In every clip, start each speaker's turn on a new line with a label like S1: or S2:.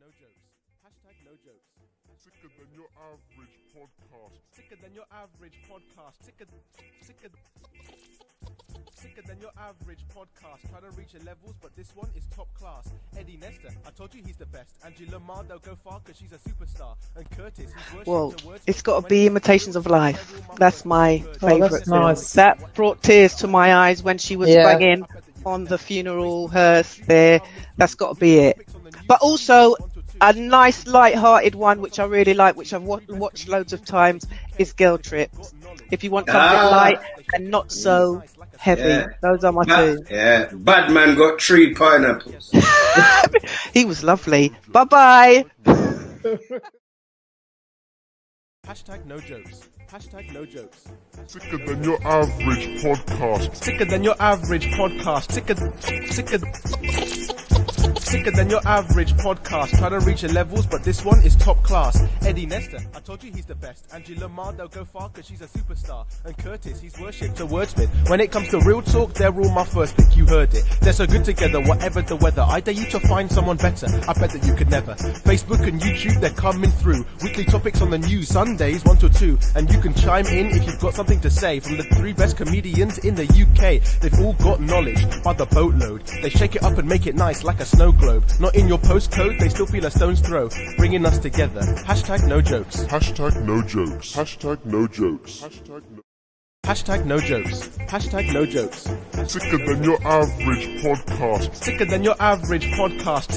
S1: no jokes. Hashtag no jokes.
S2: Sicker than your average podcast.
S1: Sicker than your average podcast. Sicker than your average podcast. Trying to reach your levels, but this one is top class. Eddie Nestor, I told you he's the best. Angie Lamar, they'll go far because she's a superstar. And Curtis, he's worshipped
S3: Well,
S1: the words.
S3: it's got to be Imitations of Life. That's my favourite
S4: that's
S3: film.
S4: nice.
S3: That brought tears to my eyes when she was banging on the funeral hearse there. That's got to be it. But also, a nice light-hearted one, which I really like, which I've watched loads of times, is Girl Trips. If you want something light and not so heavy, those are my two.
S5: Yeah, Batman got 3 pineapples.
S3: He was lovely. Bye-bye.
S1: Hashtag no jokes. Hashtag no jokes.
S2: Sicker than your average podcast.
S1: Sicker than your average podcast. Sicker than your average podcast. Trying to reach your levels, but this one is top class. Eddie Nestor, I told you he's the best. Angie Lamar, they'll go far because she's a superstar. And Curtis, he's worshipped a wordsmith. When it comes to real talk, they're all my first pick. You heard it. They're so good together, whatever the weather. I dare you to find someone better. I bet that you could never. Facebook and YouTube, they're coming through. Weekly topics on the news, Sundays 1 to 2. And you can chime in if you've got something to say. From the 3 best comedians in the UK, they've all got knowledge by the boatload. They shake it up and make it nice like a snow globe. Not in your postcode, they still feel a stone's throw. Bringing us together. Hashtag no jokes.
S2: Hashtag no jokes. Hashtag no jokes. Hashtag no.
S1: Hashtag no jokes. Hashtag no jokes.
S2: Sicker than your average podcast.
S1: Sicker than your average podcast.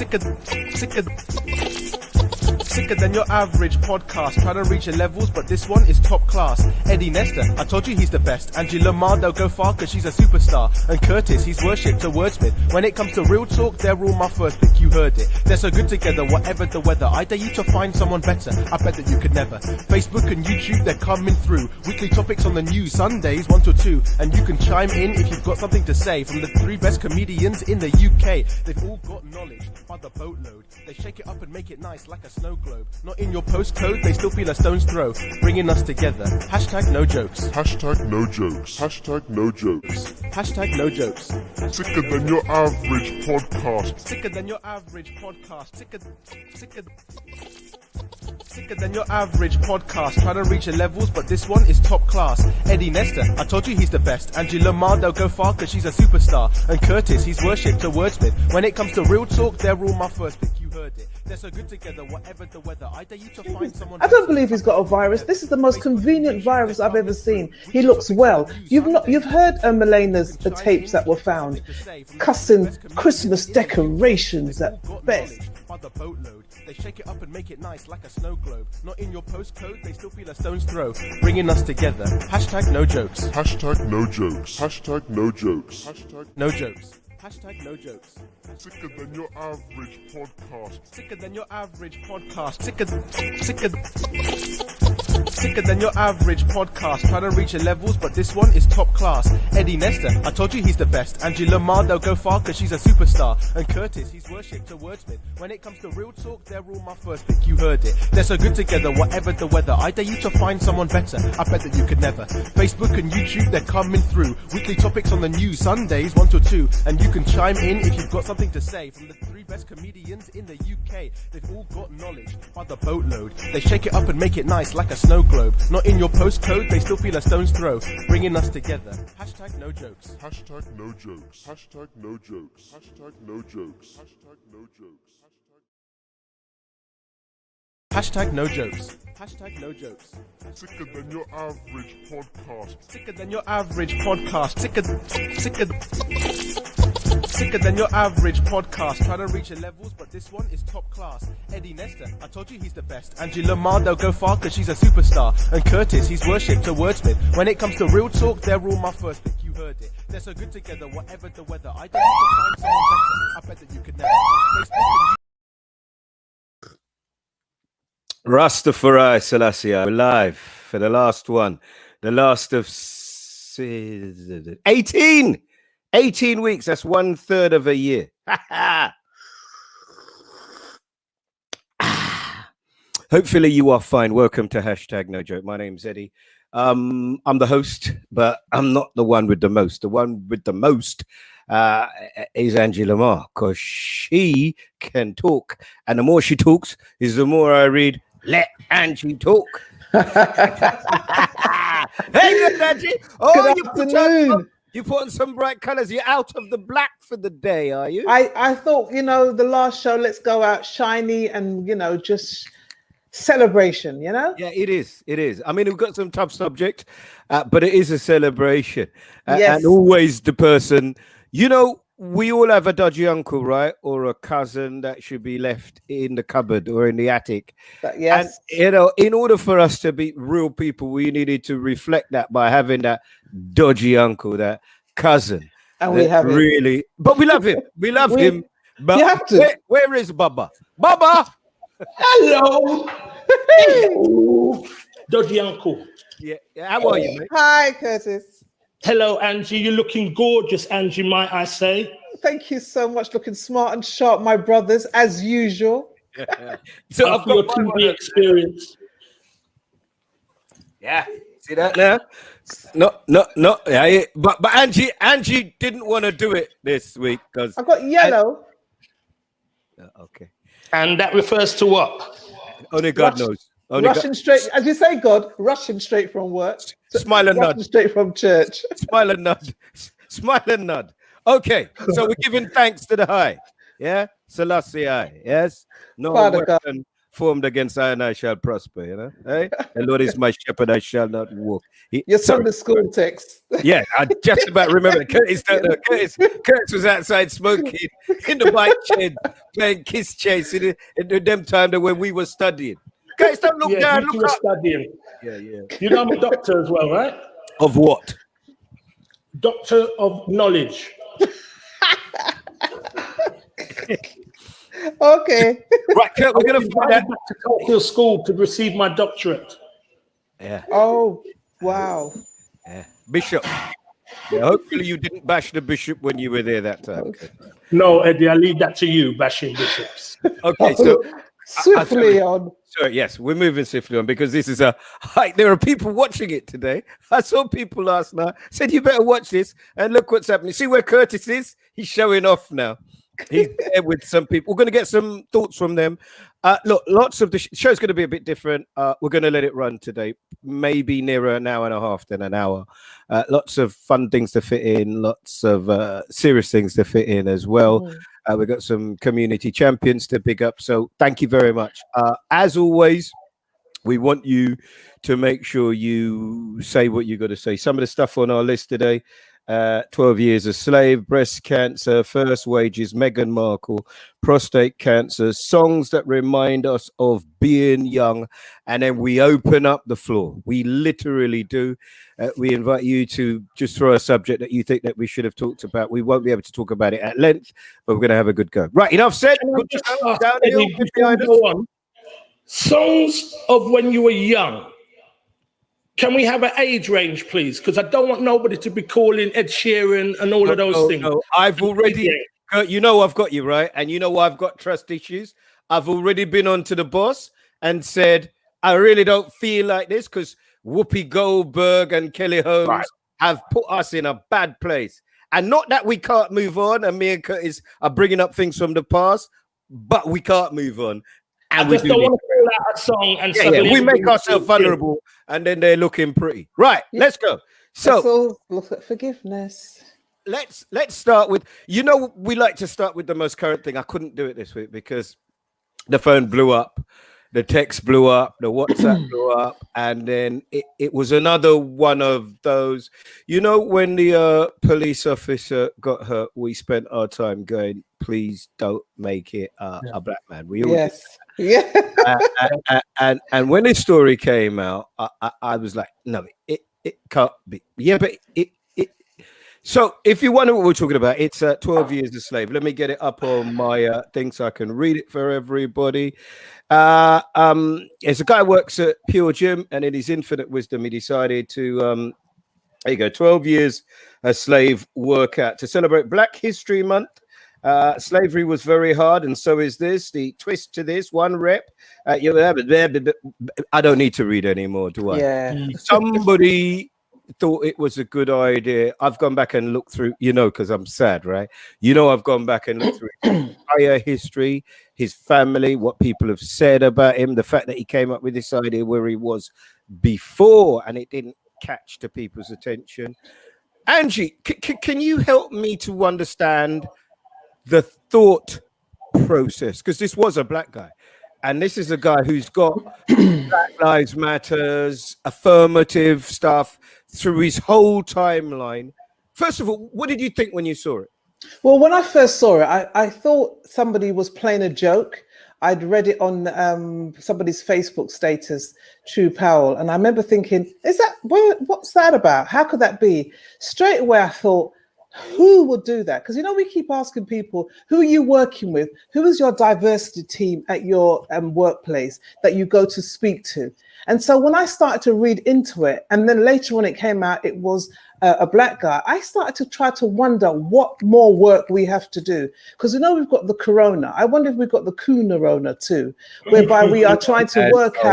S1: Sicker than your average podcast. Trying to reach your levels, but this one is top class. Eddie Nestor, I told you he's the best. Angie Lamar, they'll go far because she's a superstar. And Curtis, he's worshipped a wordsmith. When it comes to real talk, they're all my first pick. You heard it. They're so good together, whatever the weather. I dare you to find someone better. I bet that you could never. Facebook and YouTube, they're coming through. Weekly topics on the news, Sundays 1 to 2. And you can chime in if you've got something to say. From the 3 best comedians in the UK, they've all got knowledge by the boatload. They shake it up and make it nice like a snow globe. Not in your postcode, they still feel a stone's throw. Bringing us together. Hashtag no jokes.
S2: Hashtag no jokes. Hashtag no jokes.
S1: Hashtag no jokes.
S2: Sicker than your average podcast.
S1: Sicker than your average podcast. Sicker than your average podcast. Trying to reach your levels, but this one is top class. Eddie Nestor, I told you he's the best. Angie Lamar, they'll go far because she's a superstar. And Curtis, he's worshipped a wordsmith. When it comes to real talk, they're all my first pick. You heard it. They're so good together, whatever the weather. I dare you to find someone.
S4: I don't believe he's got a virus. This is the most convenient virus I've ever seen. He looks well. You've heard Melena's tapes that were found, cussing Christmas decorations at best.
S1: By the boatload, they shake it up and make it nice like a snow globe. Not in your postcode, they still feel a stone's throw. Bringing us together. Hashtag no jokes.
S2: Hashtag no jokes. Hashtag no jokes. Hashtag
S1: no jokes. Hashtag no jokes.
S2: Sicker than your average podcast.
S1: Sicker than your average podcast. Sicker than your average podcast. Trying to reach your levels, but this one is top class. Eddie Nestor, I told you he's the best. Angie Lamar, they'll go far because she's a superstar. And Curtis, he's worshipped a wordsmith. When it comes to real talk, they're all my first pick. You heard it. They're so good together, whatever the weather. I dare you to find someone better. I bet that you could never. Facebook and YouTube, they're coming through. Weekly topics on the news, Sundays 1 to 2. And you can chime in if you've got something to say. From the 3 best comedians in the UK, they've all got knowledge by the boatload. They shake it up and make it nice like a snow globe. Not in your postcode, they still feel a stone's throw. Bringing us together. Hashtag no jokes.
S2: Hashtag no jokes. Hashtag no jokes. Hashtag no jokes. Hashtag no jokes.
S1: Hashtag no jokes. Hashtag no jokes.
S2: Sicker than your average podcast.
S1: Sicker than your average podcast. Sicker than your average podcast. Trying to reach your levels, but this one is top class. Eddie Nestor, I told you he's the best. Angie Lamar, they'll go far because she's a superstar. And Curtis, he's worshipped a wordsmith. When it comes to real talk, they're all my first pick. You heard it. They're so good together, whatever the weather. I dare you to find someone better. I bet that you could never.
S6: Rastafari Selassie, we're live for the last one. The last of 18 weeks. That's 1/3 of a year. Hopefully you are fine. Welcome to Hashtag No Joke. My name's Eddie. I'm the host, but I'm not the one with the most. The one with the most is Angie Lamar, because she can talk. And the more she talks is the more I read, let Angie talk. Hey, good, Angie. Oh,
S4: Good afternoon.
S6: You put on some bright colors. You're out of the black for the day, are you?
S4: I thought, the last show, let's go out shiny and, just celebration,
S6: Yeah, it is. It is. I mean, we've got some tough subject, but it is a celebration.
S4: Yes.
S6: And always the person, we all have a dodgy uncle, right? Or a cousin that should be left in the cupboard or in the attic.
S4: Yes.
S6: And, in order for us to be real people, we needed to reflect that by having that dodgy uncle, that cousin.
S4: And we have
S6: really, but we love him. We love him. But
S4: you have to.
S6: Where is Baba? Baba!
S7: Hello. Hello. Dodgy uncle.
S6: Yeah. How are you, mate?
S4: Hi, Curtis.
S7: Hello, Angie. You're looking gorgeous, Angie, might I say.
S4: Thank you so much. Looking smart and sharp, my brothers, as usual.
S6: So
S7: After your TV experience.
S6: Yeah. See that now? No. Yeah, but Angie didn't want to do it this week because
S4: I've got yellow.
S6: Okay.
S7: And that refers to what?
S6: Only God knows.
S4: Rushing straight, as you say, God, rushing straight from work.
S6: Smile and nod.
S4: Straight from church.
S6: Smile and nod. Smile and nod. Okay, so we're giving thanks to the high. Yeah? Selassie I. Yes? No
S4: Father
S6: weapon formed against I and I shall prosper, Hey? The Lord is my shepherd, I shall not walk.
S4: Your Sunday school text.
S6: Yeah, I just about remember. Curtis was outside smoking in the bike shed, playing kiss chase in them time when we were studying. Curtis, don't look down, look up.
S7: Studying.
S6: Yeah.
S7: You know I'm a doctor as well, right?
S6: Of what?
S7: Doctor of knowledge.
S4: Okay.
S6: Right, Kurt, we're going to find out.
S7: Back to Tokyo School to receive my doctorate.
S6: Yeah.
S4: Oh, wow.
S6: Yeah. Bishop. Yeah, hopefully you didn't bash the bishop when you were there that time.
S7: No, Eddie, I leave that to you, bashing bishops.
S6: Okay, so
S4: swiftly on.
S6: Sorry, yes, we're moving swiftly on because this is there are people watching it today. I saw people last night said you better watch this and look what's happening. See where Curtis is? He's showing off now. He's there with some people. We're going to get some thoughts from them. Look, lots of the show's going to be a bit different. We're going to let it run today, maybe nearer an hour and a half than an hour. Lots of fun things to fit in, lots of serious things to fit in as well. We've got some community champions to pick up. So thank you very much. As always, we want you to make sure you say what you got to say. Some of the stuff on our list today. 12 years a slave, breast cancer, first wages, Meghan Markle, prostate cancer, songs that remind us of being young, and then we open up the floor. We literally do. We invite you to just throw a subject that you think that we should have talked about. We won't be able to talk about it at length, but we're going to have a good go. Right, enough said.
S7: Songs of when you were young. Can we have an age range, please? Because I don't want nobody to be calling Ed Sheeran and all of those things.
S6: No, I've already, I've got you, right? And I've got trust issues. I've already been on to the boss and said, I really don't feel like this because Whoopi Goldberg and Kelly Holmes have put us in a bad place. And not that we can't move on, and me and Curtis are bringing up things from the past, but we can't move on. And
S7: I just don't want to pull out a song and suddenly
S6: we make ourselves vulnerable and then they're looking pretty. Right, let's go. So
S4: look at forgiveness.
S6: Let's start with, we like to start with the most current thing. I couldn't do it this week because the phone blew up, the text blew up, the WhatsApp blew up, and then it was another one of those. When the police officer got hurt, we spent our time going, please don't make it a black man. We all did.
S4: Yeah.
S6: And when this story came out, I was like, no, it can't be. Yeah, but it. So if you wonder what we're talking about, it's 12 years a slave. Let me get it up on my thing so I can read it for everybody. There's a guy who works at Pure Gym, and in his infinite wisdom, he decided to, there you go, 12 years a slave workout to celebrate Black History Month. Slavery was very hard, and so is this. The twist to this, one rep. I don't need to read anymore, do I?
S4: Yeah.
S6: Somebody thought it was a good idea. I've gone back and looked through, because I'm sad, right? I've gone back and looked through his entire history, his family, what people have said about him, the fact that he came up with this idea where he was before and it didn't catch to people's attention. Angie, can you help me to understand the thought process? Because this was a black guy, and this is a guy who's got Black Lives Matters, affirmative stuff through his whole timeline. First of all, what did you think when you saw it?
S4: Well, when I first saw it, I thought somebody was playing a joke. I'd read it on somebody's Facebook status, True Powell, and I remember thinking, what's that about? How could that be? Straight away, I thought, who would do that? Because, we keep asking people, who are you working with? Who is your diversity team at your workplace that you go to speak to? And so when I started to read into it, and then later when it came out, it was a black guy, I started to try to wonder what more work we have to do. Because we've got the corona. I wonder if we've got the Coonarona too, whereby we are trying to work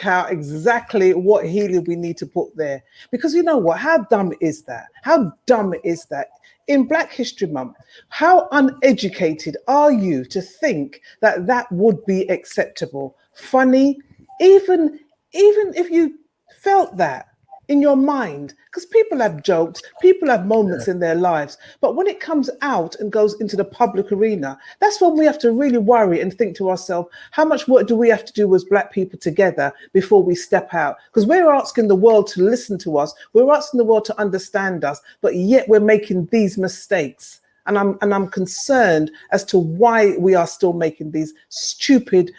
S4: out exactly what healing we need to put there. Because you know what? How dumb is that? How dumb is that? In Black History Month, how uneducated are you to think that that would be acceptable, funny, even if you felt that in your mind? Because people have jokes, people have moments in their lives, but when it comes out and goes into the public arena, that's when we have to really worry and think to ourselves, how much work do we have to do as Black people together before we step out? Because we're asking the world to listen to us, we're asking the world to understand us, but yet we're making these mistakes. And I'm concerned as to why we are still making these stupid,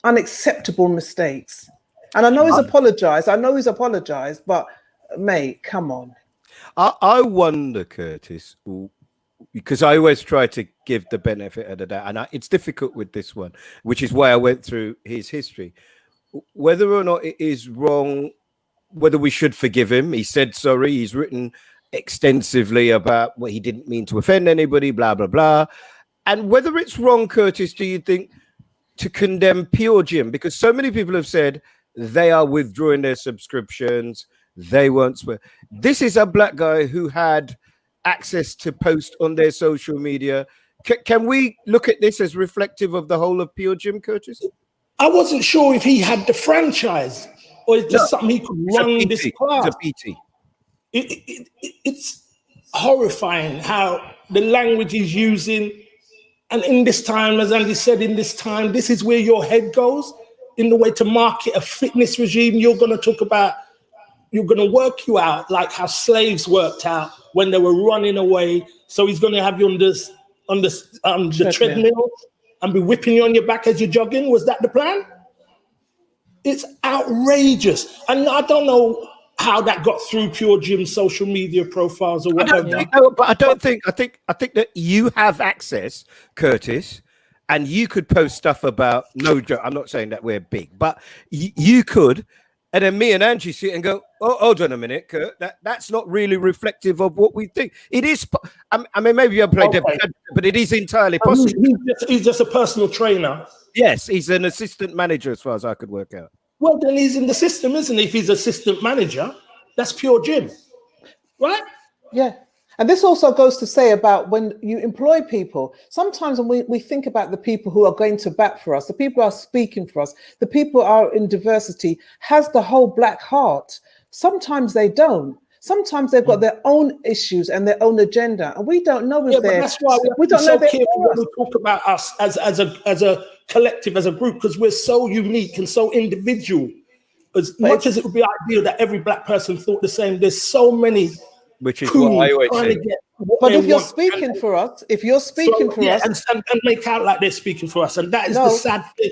S4: unacceptable mistakes. And I know he's apologized, but mate, come on.
S6: I wonder, Curtis, because I always try to give the benefit of the doubt, and it's difficult with this one, which is why I went through his history. Whether or not it is wrong, whether we should forgive him. He said sorry. He's written extensively about what he didn't mean to offend anybody, blah, blah, blah. And whether it's wrong, Curtis, do you think, to condemn Pure Gym? Because so many people have said they are withdrawing their subscriptions. They won't swear. This is a black guy who had access to post on their social media. Can we look at this as reflective of the whole of Pure Gym, Curtis?
S7: I wasn't sure if he had the franchise or it's just something he could run this class.
S6: It's a PT.
S7: It's horrifying how the language he's using. And in this time, as Andy said, this is where your head goes. In the way to market a fitness regime, you're going to work you out like how slaves worked out when they were running away. So he's going to have you on the treadmill and be whipping you on your back as you're jogging. Was that the plan? It's outrageous. And I don't know how that got through Pure Gym's social media profiles or whatever.
S6: I think that you have access, Curtis, and you could post stuff about, no joke, I'm not saying that we're big, but you could, and then me and Angie sit and go, oh, hold on a minute, Kurt, that's not really reflective of what we think. It is, I mean, maybe I played
S7: Okay.
S6: but it is entirely possible.
S7: He's just a personal trainer.
S6: Yes, he's an assistant manager as far as I could work out.
S7: Well, then he's in the system, isn't he? If he's assistant manager, that's Pure Gym, right?
S4: Yeah. And this also goes to say about when you employ people, sometimes when we think about the people who are going to bat for us, the people who are speaking for us, the people who are in diversity, has the whole black heart. Sometimes they don't. Sometimes they've got their own issues and their own agenda, and we don't know if they're.
S7: That's why we don't know. So careful when we talk about us as a collective, as a group, because we're so unique and so individual. As much as it would be ideal that every black person thought the same, there's so many.
S6: Which is what I always say.
S4: But if you're speaking for us,
S7: and make out like they're speaking for us, and that is the sad thing.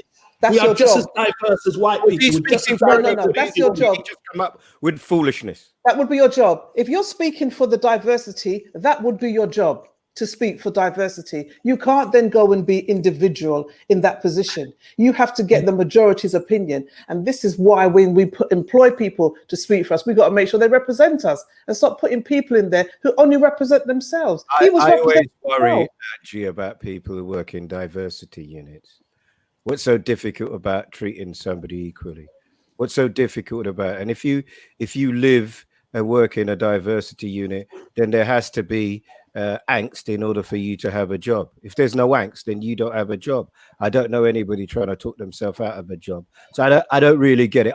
S7: We are just as diverse as white people.
S4: No, that's your job.
S6: Just come up with foolishness.
S4: That would be your job. If you're speaking for the diversity, that would be your job. to speak for diversity. You can't then go and be individual in that position. You have to get the majority's opinion. And this is why when we employ people to speak for us, we got to make sure they represent us and stop putting people in there who only represent themselves.
S6: I always worry, Angie, about people who work in diversity units. What's so difficult about treating somebody equally? What's so difficult about, and if you live and work in a diversity unit, then there has to be angst in order for you to have a job. If there's no angst, then you don't have a job. I don't know anybody trying to talk themselves out of a job. So I don't really get it.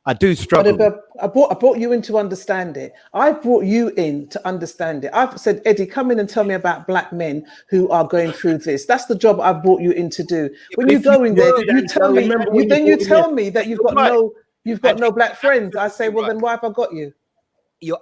S6: I do struggle.
S4: But I brought you in to understand it. I brought you in to understand it. I've said, Eddie, come in and tell me about black men who are going through this. That's the job I brought you in to do. When you go in there, you tell me. You tell me that you've got no black friends. I say, well, then why have I got you?
S6: You're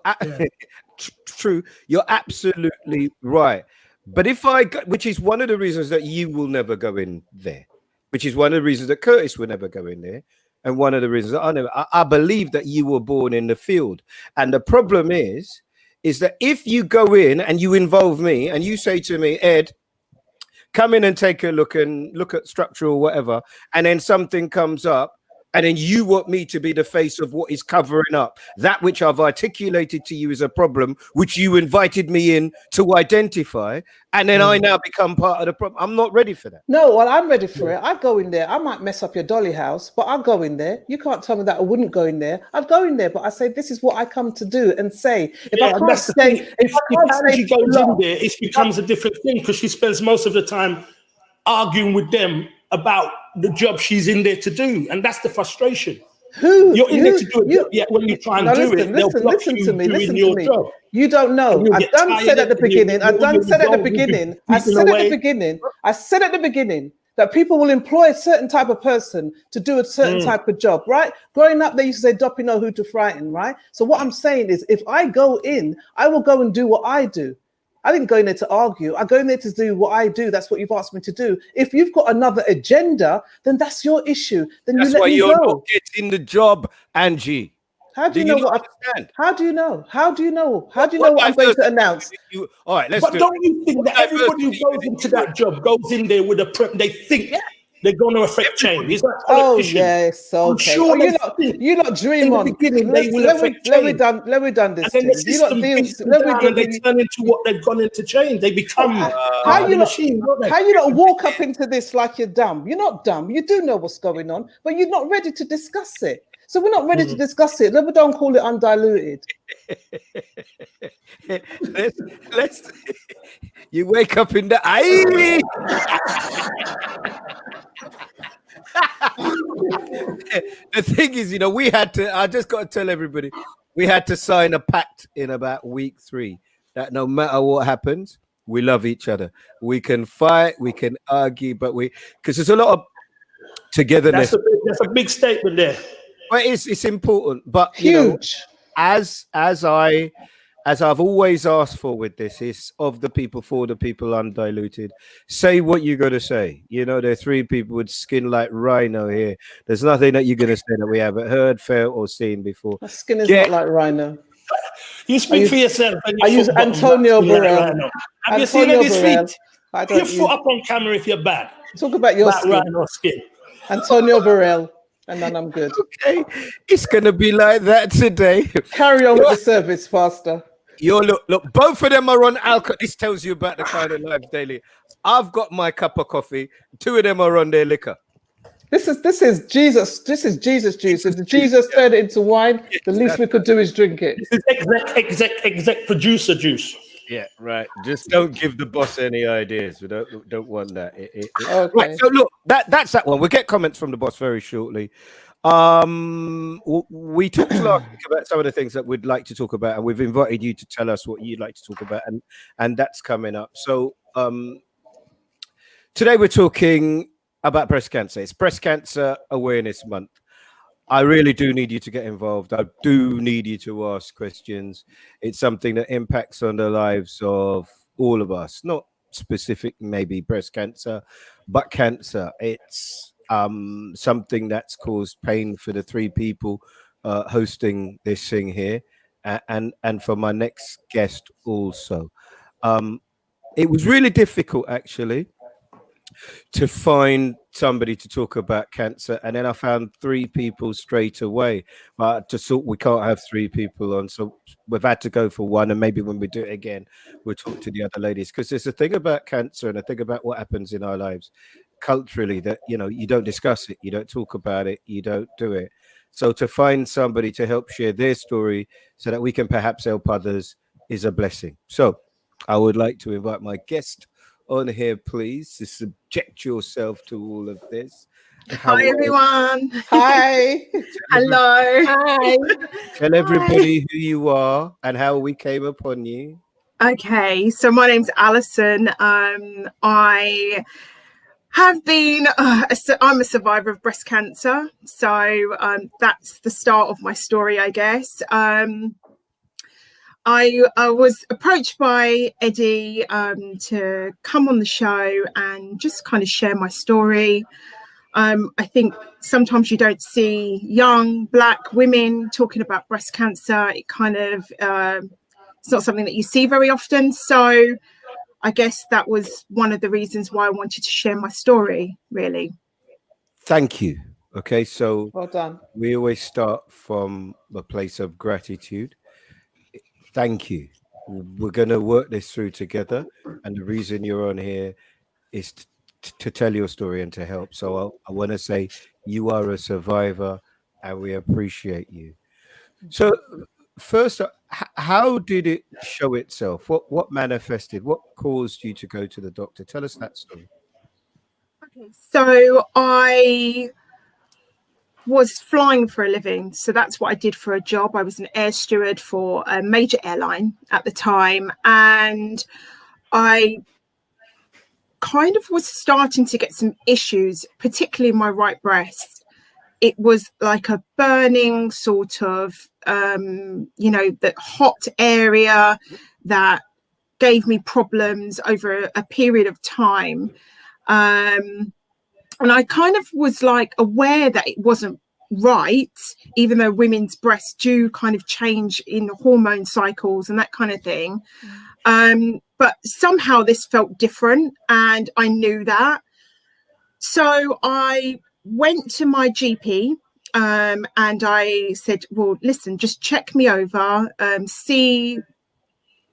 S6: true. You're absolutely right. But if which is one of the reasons that you will never go in there, which is one of the reasons that Curtis will never go in there. And one of the reasons that I believe that you were born in the field. And the problem is that if you go in and you involve me and you say to me, Ed, come in and take a look at structure or whatever, and then something comes up, and then you want me to be the face of what is covering up that which I've articulated to you as a problem, which you invited me in to identify, and then I now become part of the problem. I'm not ready for that.
S4: No, well, I'm ready for it. I go in there. I might mess up your dolly house, but I'll go in there. You can't tell me that I wouldn't go in there. I'd go in there, but I say this is what I come to do and say. If I can't say,
S7: if Angie goes in there, it becomes a different thing because she spends most of the time arguing with them about the job she's in there to do, and that's the frustration. You're in there to do it, yet when you try and do it, they'll block you doing your job.
S4: You don't know. I said at the beginning that people will employ a certain type of person to do a certain type of job, right? Growing up, they used to say, "Doppy know who to frighten," right? So what I'm saying is, if I go in, I will go and do what I do. I didn't go in there to argue. I go in there to do what I do. That's what you've asked me to do. If you've got another agenda, then that's your issue. Then
S6: that's
S4: you let
S6: why
S4: me
S6: you're
S4: go.
S6: not getting the job, Angie.
S4: How do you know what? How do you know? How do you know? How do you know what I'm going to announce?
S6: All right, let's.
S7: But don't you think that everybody who goes into that job goes in there with a prep? They think they're going to affect change. Is that
S4: yes, okay.
S7: Sure
S4: you not dream on.
S7: Let
S4: me done this.
S7: And then the system and they turn into what they've gone into change. They become
S4: how you not walk up into this like you're dumb? You're not dumb. You do know what's going on, but you're not ready to discuss it. So we're not ready to discuss it. We don't call it undiluted.
S6: let's you wake up in the The thing is, we had to, I just got to tell everybody, we had to sign a pact in about week 3 that no matter what happens, we love each other. We can fight, we can argue, but because there's a lot of togetherness.
S7: That's a big statement there.
S6: But it's important. But
S4: huge.
S6: As I've always asked for with this, is of the people, for the people, undiluted. Say what you're going to say. There are 3 people with skin like rhino here. There's nothing that you're going to say that we haven't heard, felt, or seen before.
S4: My skin is not like rhino.
S7: You speak for yourself.
S4: I use Antonio Burrell.
S7: Have you seen his feet? Put your foot up on camera if you're bad.
S4: Talk about your
S7: skin.
S4: Antonio Burrell. And then I'm good.
S6: Okay, it's gonna be like that today.
S4: Carry on with the service, Pastor.
S6: Look, both of them are on alcohol. This tells you about the kind of life daily. I've got my cup of coffee. 2 of them are on their liquor.
S4: This is Jesus. This is Jesus juice. If Jesus turned it into wine, the least we could do is drink it.
S7: This is exec producer juice.
S6: Yeah, right. Just don't give the boss any ideas. We don't want that.
S4: Okay.
S6: Right. So look, that's that one. We'll get comments from the boss very shortly. We talked last week about some of the things that we'd like to talk about, and we've invited you to tell us what you'd like to talk about, and that's coming up. So today we're talking about breast cancer. It's Breast Cancer Awareness Month. I really do need you to get involved. I do need you to ask questions. It's something that impacts on the lives of all of us, not specific, maybe breast cancer, but cancer. It's something that's caused pain for the 3 people hosting this thing here, and for my next guest also. it was really difficult actually to find somebody to talk about cancer, and then I found 3 people straight away. But just thought we can't have 3 people on, so we've had to go for 1, and maybe when we do it again, we'll talk to the other ladies, because there's a thing about cancer and a thing about what happens in our lives culturally that, you know, you don't discuss it, you don't talk about it, you don't do it. So to find somebody to help share their story so that we can perhaps help others is a blessing. So I would like to invite my guest on here, please, to subject yourself to all of this.
S8: Hi, everyone.
S4: Hi.
S8: Hello.
S3: Hi.
S6: Tell everybody who you are and how we came upon you.
S8: Okay, so my name's Alison. I have been, I'm a survivor of breast cancer. So that's the start of my story, I guess. I was approached by Eddie to come on the show and just kind of share my story. I think sometimes you don't see young Black women talking about breast cancer. It kind of, it's not something that you see very often. So I guess that was one of the reasons why I wanted to share my story, really.
S6: Thank you. Okay, so
S4: Well done.
S6: we always start from a place of gratitude. Thank you. We're going to work this through together. And the reason you're on here is to tell your story and to help. So I want to say you are a survivor and we appreciate you. So first, how did it show itself? What manifested? What caused you to go to the doctor? Tell us that story.
S8: Okay, so I was flying for a living. So that's what I did for a job. I was an air steward for a major airline at the time. And I kind of was starting to get some issues, particularly in my right breast. It was like a burning sort of, the hot area that gave me problems over a period of time. And I kind of was like aware that it wasn't right, even though women's breasts do kind of change in hormone cycles and that kind of thing. But somehow this felt different and I knew that. So I went to my GP and I said, well, listen, just check me over, see,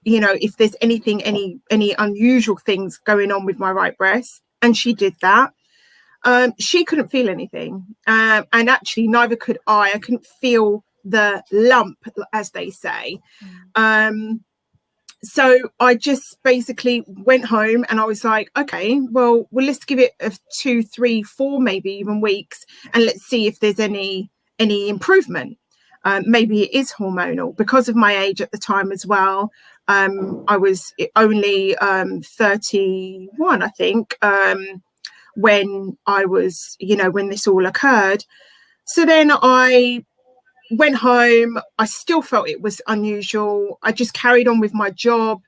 S8: if there's anything, any unusual things going on with my right breast. And she did that. She couldn't feel anything. And actually, neither could I. I couldn't feel the lump, as they say. So I just basically went home and I was like, okay, well, let's give it 2, 3, 4, maybe even weeks. And let's see if there's any improvement. Maybe it is hormonal because of my age at the time as well. I was only 31, I think, when I was, when this all occurred. So then I went home. I still felt it was unusual. I just carried on with my job.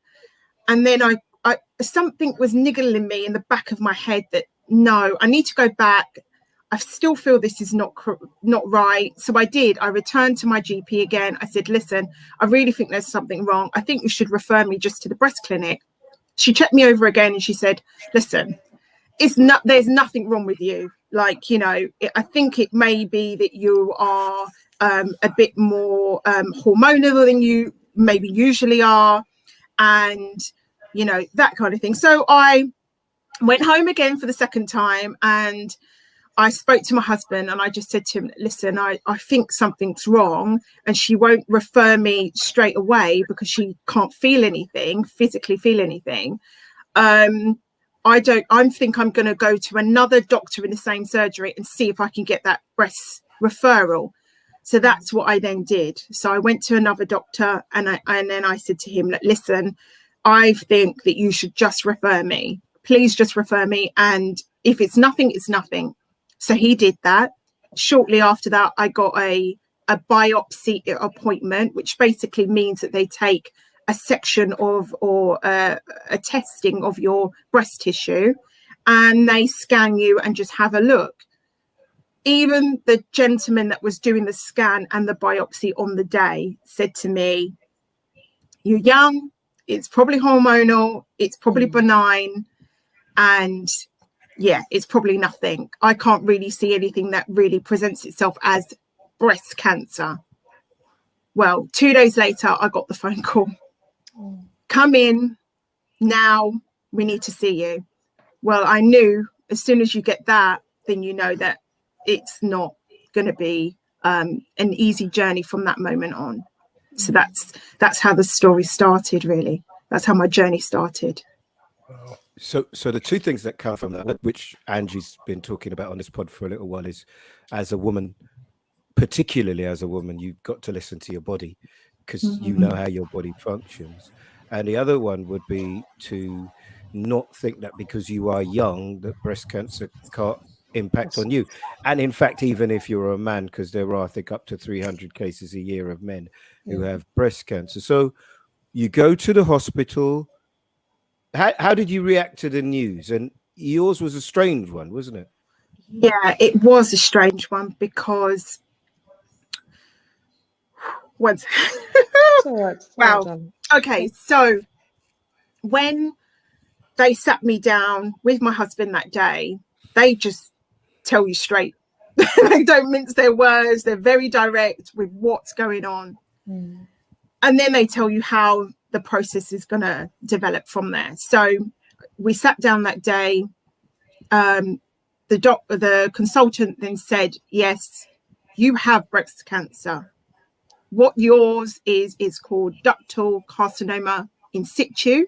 S8: And then I something was niggling me in the back of my head that, no, I need to go back. I still feel this is not right. So I did. I returned to my GP again. I said, listen, I really think there's something wrong. I think you should refer me just to the breast clinic. She checked me over again and she said, listen, there's nothing wrong with you. Like, I think it may be that you are a bit more hormonal than you maybe usually are. And, that kind of thing. So I went home again for the second time and I spoke to my husband and I just said to him, listen, I think something's wrong. And she won't refer me straight away because she can't feel anything, physically feel anything. I think I'm going to go to another doctor in the same surgery and see if I can get that breast referral. So that's what I then did. So I went to another doctor and then I said to him, listen, I think that you should just refer me. Please just refer me. And if it's nothing, it's nothing. So he did that. Shortly after that, I got a biopsy appointment, which basically means that they take a section of or a testing of your breast tissue and they scan you and just have a look. Even the gentleman that was doing the scan and the biopsy on the day said to me, you're young, it's probably hormonal, it's probably benign, and yeah, it's probably nothing. I can't really see anything that really presents itself as breast cancer. Well, 2 days later, I got the phone call. Come in now, we need to see you. Well, I knew as soon as you get that, then you know that it's not going to be an easy journey from that moment on. So that's how the story started, really. That's how my journey started.
S6: So the two things that come from that, which Angie's been talking about on this pod for a little while, is as a woman, particularly as a woman, you've got to listen to your body because you know how your body functions. And the other one would be to not think that because you are young that breast cancer can't impact on you. And in fact, even if you're a man, because there are, I think, up to 300 cases a year of men who have breast cancer. So you go to the hospital. How did you react to the news? And yours was a strange one, wasn't it?
S8: Yeah, it was a strange one because once.
S4: All right.
S8: Wow. Okay, so when they sat me down with my husband that day, they just tell you straight. They don't mince their words. They're very direct with what's going on. And then they tell you how the process is going to develop from there. So we sat down that day. The consultant then said, yes, you have breast cancer. What yours is called ductal carcinoma in situ.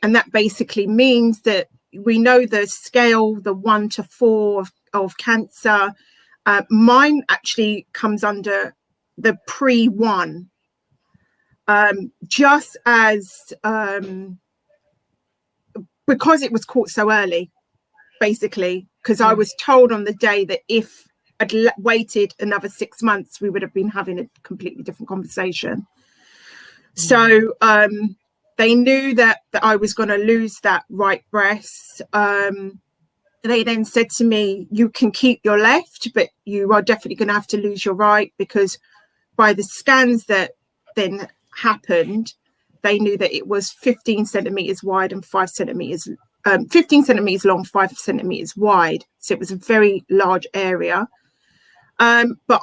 S8: And that basically means that we know the scale, the 1 to 4 of cancer. Mine actually comes under the pre-1. Just as because it was caught so early, basically, because I was told on the day that if I'd waited another 6 months, we would have been having a completely different conversation. So they knew that I was going to lose that right breast. They then said to me, you can keep your left, but you are definitely going to have to lose your right, because by the scans that then happened, they knew that it was 15 centimeters wide and 5 centimeters, 15 centimeters long, 5 centimeters wide. So it was a very large area. But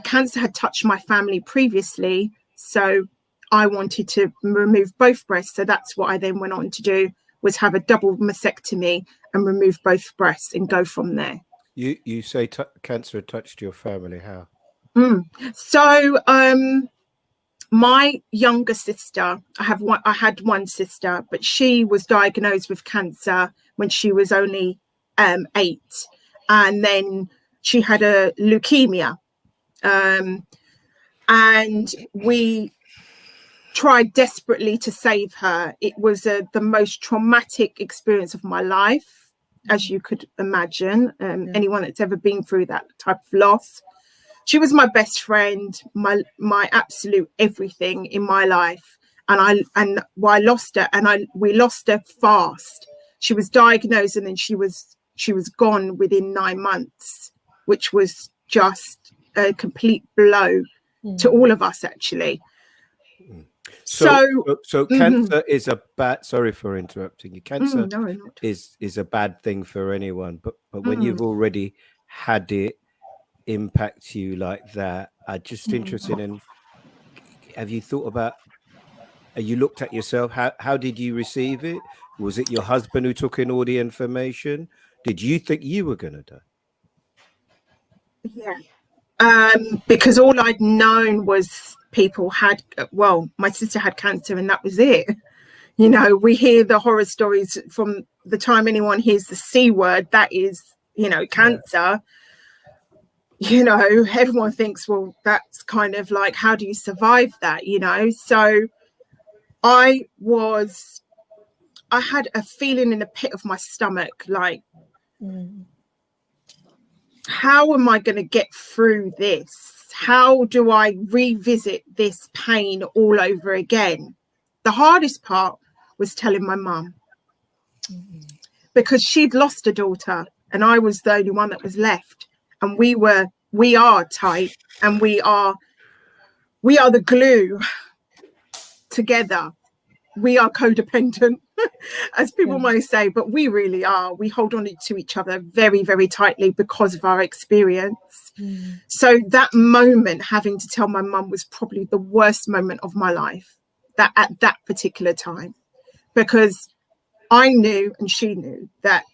S8: cancer had touched my family previously. So I wanted to remove both breasts. So that's what I then went on to do, was have a double mastectomy and remove both breasts and go from there.
S6: You say cancer had touched your family. How?
S8: So my younger sister, I had one sister, but she was diagnosed with cancer when she was only 8, and then she had a leukemia, and we tried desperately to save her. It was the most traumatic experience of my life, as you could imagine. Anyone that's ever been through that type of loss. She was my best friend, my absolute everything in my life, and I lost her, and we lost her fast. She was diagnosed, and then she was gone within 9 months, which was just a complete blow to all of us, actually.
S6: So cancer is a bad. Sorry for interrupting you. Cancer is a bad thing for anyone, but when you've already had it impact you like that, I'm just interested in, have you thought about, you looked at yourself, how did you receive it? Was it your husband who took in all the information? Did you think you were gonna die?
S8: Yeah, because all I'd known was people had, well, my sister had cancer and that was it. You know, we hear the horror stories from the time anyone hears the C word, that is, you know, cancer. You know, everyone thinks, well, that's kind of like, how do you survive that, you know? So I had a feeling in the pit of my stomach, like, how am I going to get through this? How do I revisit this pain all over again? The hardest part was telling my mum, because she'd lost a daughter and I was the only one that was left. And we are tight, and we are the glue together. We are codependent, as people might say, but we really are. We hold on to each other very, very tightly because of our experience. So that moment, having to tell my mum, was probably the worst moment of my life, that at that particular time, because I knew and she knew that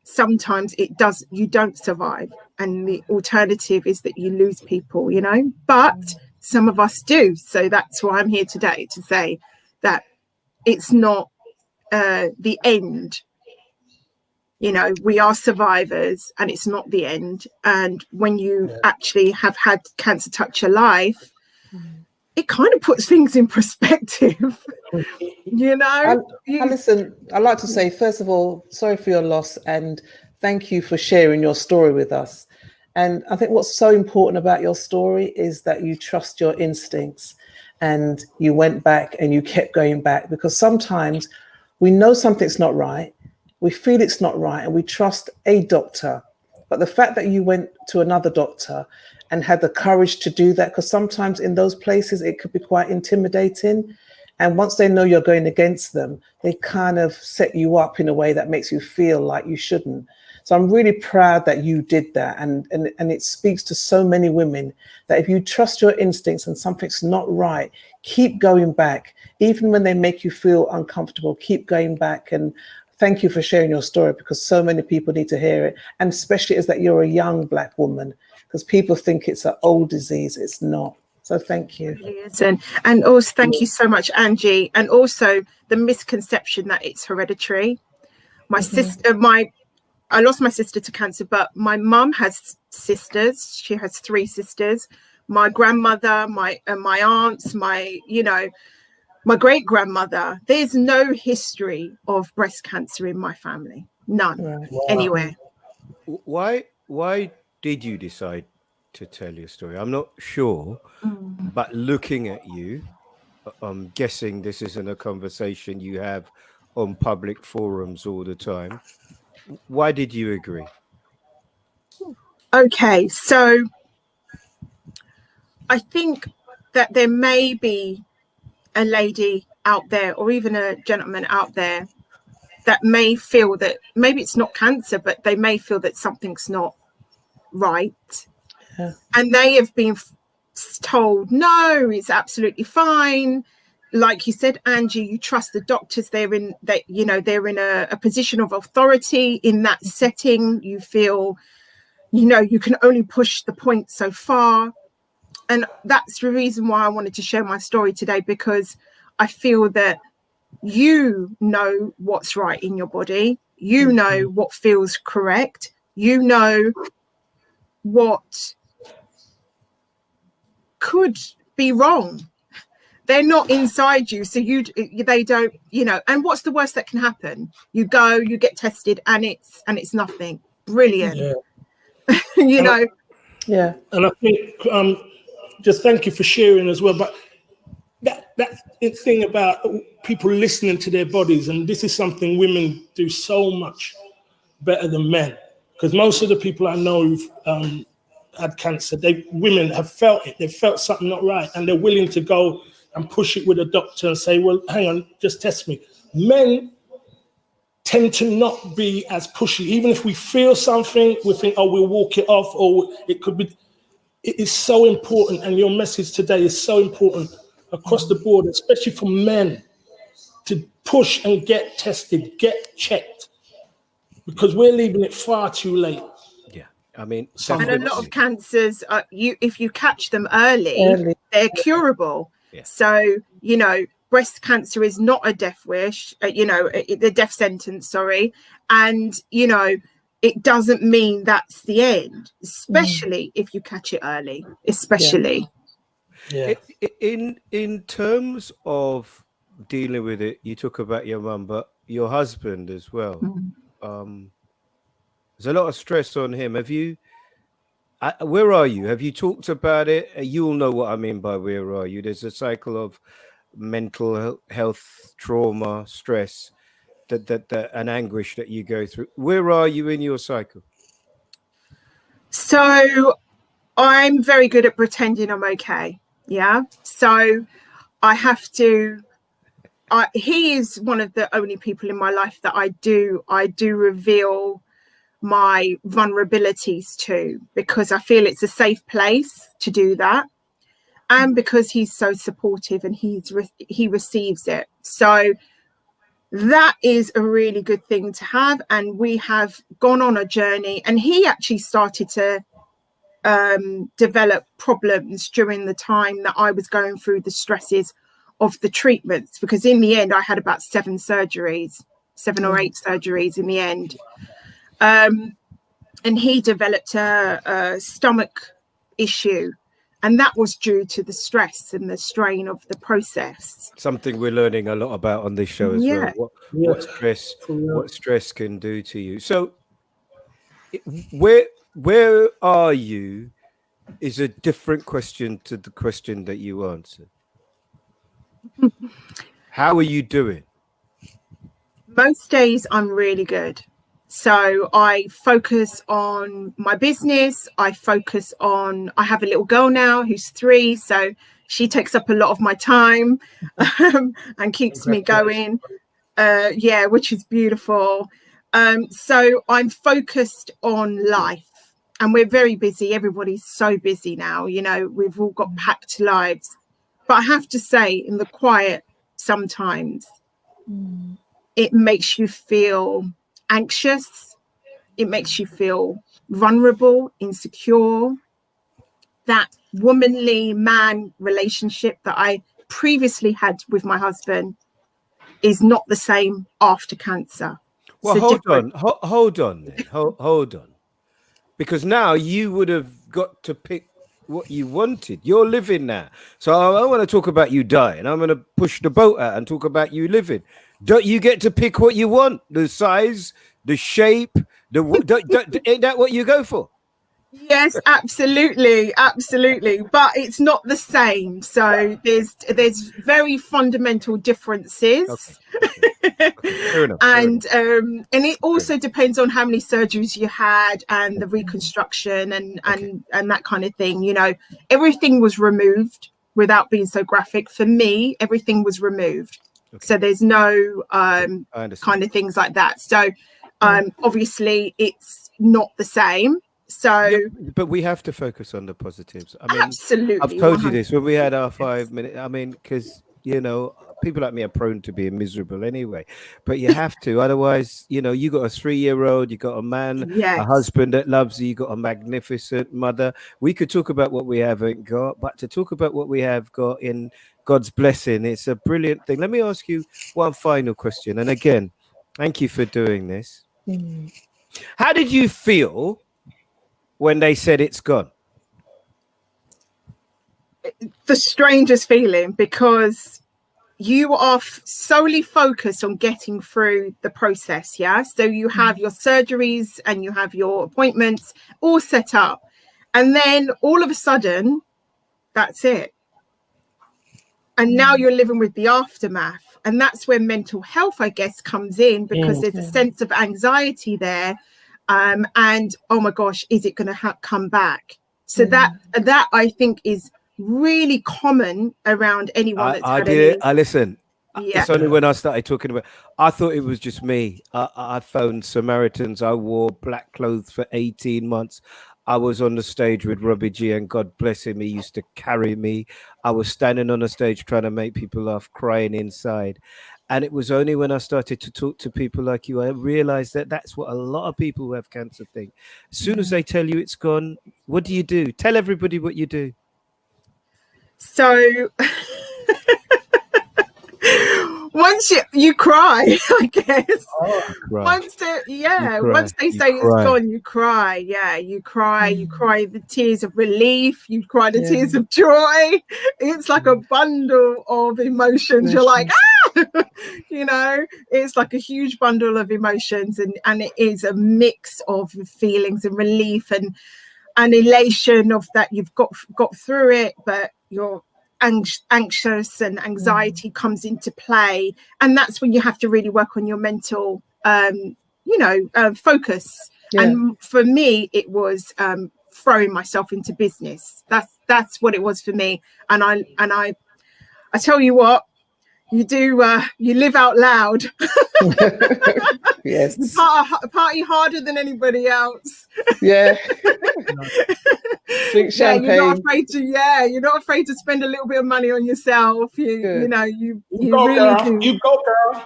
S8: sometimes you don't survive, and the alternative is that you lose people, you know, but some of us do. So that's why I'm here today, to say that it's not the end. You know, we are survivors and it's not the end. And when you actually have had cancer touch your life, it kind of puts things in perspective. You know,
S4: Alison, I'd like to say, first of all, sorry for your loss and thank you for sharing your story with us. And I think what's so important about your story is that you trust your instincts and you went back and you kept going back, because sometimes we know something's not right, we feel it's not right, and we trust a doctor. But the fact that you went to another doctor and had the courage to do that, because sometimes in those places it could be quite intimidating. And once they know you're going against them, they kind of set you up in a way that makes you feel like you shouldn't. So I'm really proud that you did that. And it speaks to so many women that if you trust your instincts and something's not right, keep going back. Even when they make you feel uncomfortable, keep going back. And thank you for sharing your story, because so many people need to hear it. And especially is that you're a young Black woman, because people think it's an old disease. It's not. So thank you.
S8: And also thank you so much, Angie. And also the misconception that it's hereditary. My sister, I lost my sister to cancer, but my mum has sisters. She has 3 sisters. My grandmother, my aunts, my great grandmother. There's no history of breast cancer in my family. None. Anywhere.
S6: Why did you decide to tell your story? I'm not sure, but looking at you, I'm guessing this isn't a conversation you have on public forums all the time. Why did you agree?
S8: Okay, so I think that there may be a lady out there, or even a gentleman out there, that may feel that maybe it's not cancer, but they may feel that something's not right. And they have been told, no, it's absolutely fine. Like you said, Angie, you trust the doctors. They're in a position of authority in that setting. You feel, you can only push the point so far. And that's the reason why I wanted to share my story today, because I feel that you know what's right in your body. You know what feels correct. You know what could be wrong. They're not inside you, so they don't, and what's the worst that can happen? You go, you get tested, and it's nothing. Brilliant.
S7: And I think just thank you for sharing as well. But that thing about people listening to their bodies, and this is something women do so much better than men, because most of the people I know who've had cancer, women have felt it. They've felt something not right, and they're willing to go and push it with a doctor and say, well, hang on, just test me. Men tend to not be as pushy. Even if we feel something, we think, oh, we'll walk it off, or it could be. It is so important, and your message today is so important across the board, especially for men, to push and get tested, get checked, because we're leaving it far too late.
S6: Yeah, I mean,
S8: and a lot of cancers, if you catch them early, they're curable. Yeah. So, breast cancer is not a death wish, the death sentence, sorry. And, it doesn't mean that's the end, especially if you catch it early, especially.
S6: Yeah. In terms of dealing with it, you talk about your mum, but your husband as well. There's a lot of stress on him. Where are you? Have you talked about it? You'll know what I mean by where are you. There's a cycle of mental health, trauma, stress, that and anguish that you go through. Where are you in your cycle?
S8: So I'm very good at pretending I'm okay. Yeah. So have to. He is one of the only people in my life that I do reveal my vulnerabilities to, because I feel it's a safe place to do that, and because he's so supportive and he receives it. So that is a really good thing to have. And we have gone on a journey, and he actually started to develop problems during the time that I was going through the stresses of the treatments, because in the end I had about 7 or 8 surgeries in the end. And he developed a stomach issue, and that was due to the stress and the strain of the process.
S6: Something we're learning a lot about on this show as well. What stress can do to you. So where are you is a different question to the question that you answered. How are you doing?
S8: Most days I'm really good. So I focus on my business. I have a little girl now who's 3, so she takes up a lot of my time and keeps me going. Which is beautiful. So I'm focused on life, and we're very busy. Everybody's so busy now. You know, we've all got packed lives. But I have to say, in the quiet, sometimes it makes you feel anxious. It makes you feel vulnerable, insecure. That womanly man relationship that I previously had with my husband is not the same after cancer.
S6: Well, hold on. Because now you would have got to pick what you wanted. You're living now. So I want to talk about you dying. I'm going to push the boat out and talk about you living. Don't you get to pick what you want? The size, the shape, ain't that what you go for?
S8: Yes, absolutely. But it's not the same. So there's very fundamental differences.
S6: Okay. Fair enough.
S8: And it also depends on how many surgeries you had and the reconstruction and that kind of thing. You know, everything was removed. Without being so graphic, for me, everything was removed. Okay. So there's no kind of things like that. So obviously it's not the same. So,
S6: but we have to focus on the positives. I mean,
S8: absolutely.
S6: I've told you this when we had our 5 minutes. I mean, because you know, people like me are prone to being miserable anyway. But you have to, otherwise, you know, you got a 3-year-old, you got a man, a husband that loves you, you got a magnificent mother. We could talk about what we haven't got, but to talk about what we have got in God's blessing, it's a brilliant thing. Let me ask you one final question, and again, thank you for doing this. How did you feel when they said it's gone?
S8: The strangest feeling, because you are solely focused on getting through the process. So you have your surgeries and you have your appointments all set up, and then all of a sudden that's it, and now you're living with the aftermath. And that's where mental health, I guess, comes in, because there's a sense of anxiety there. And oh my gosh, is it going to come back? So that I think is really common around anyone that's
S6: Alison, it's only when I started talking about, I thought it was just me. I phoned Samaritans. I wore black clothes for 18 months. I was on the stage with Robbie G, and God bless him, he used to carry me. I was standing on the stage trying to make people laugh, crying inside. And it was only when I started to talk to people like you, I realized that that's what a lot of people who have cancer think. As soon as they tell you it's gone, what do? Tell everybody what you do.
S8: So once you cry, I guess. Once they say it's gone, you cry. You cry. You cry the tears of relief. You cry the tears of joy. It's like a bundle of emotions. You're like, you know, it's like a huge bundle of emotions, and it is a mix of feelings and relief and elation of that you've got through it, but you're anxious and anxiety comes into play, and that's when you have to really work on your mental focus. And for me it was throwing myself into business. That's what it was for me, and I I tell you what, you do, you live out loud.
S4: Yes.
S8: You party harder than anybody else.
S4: Yeah. Drink champagne.
S8: You're not afraid to spend a little bit of money on yourself. You know, you
S7: go,
S8: really
S7: girl.
S8: do.
S7: You go, girl.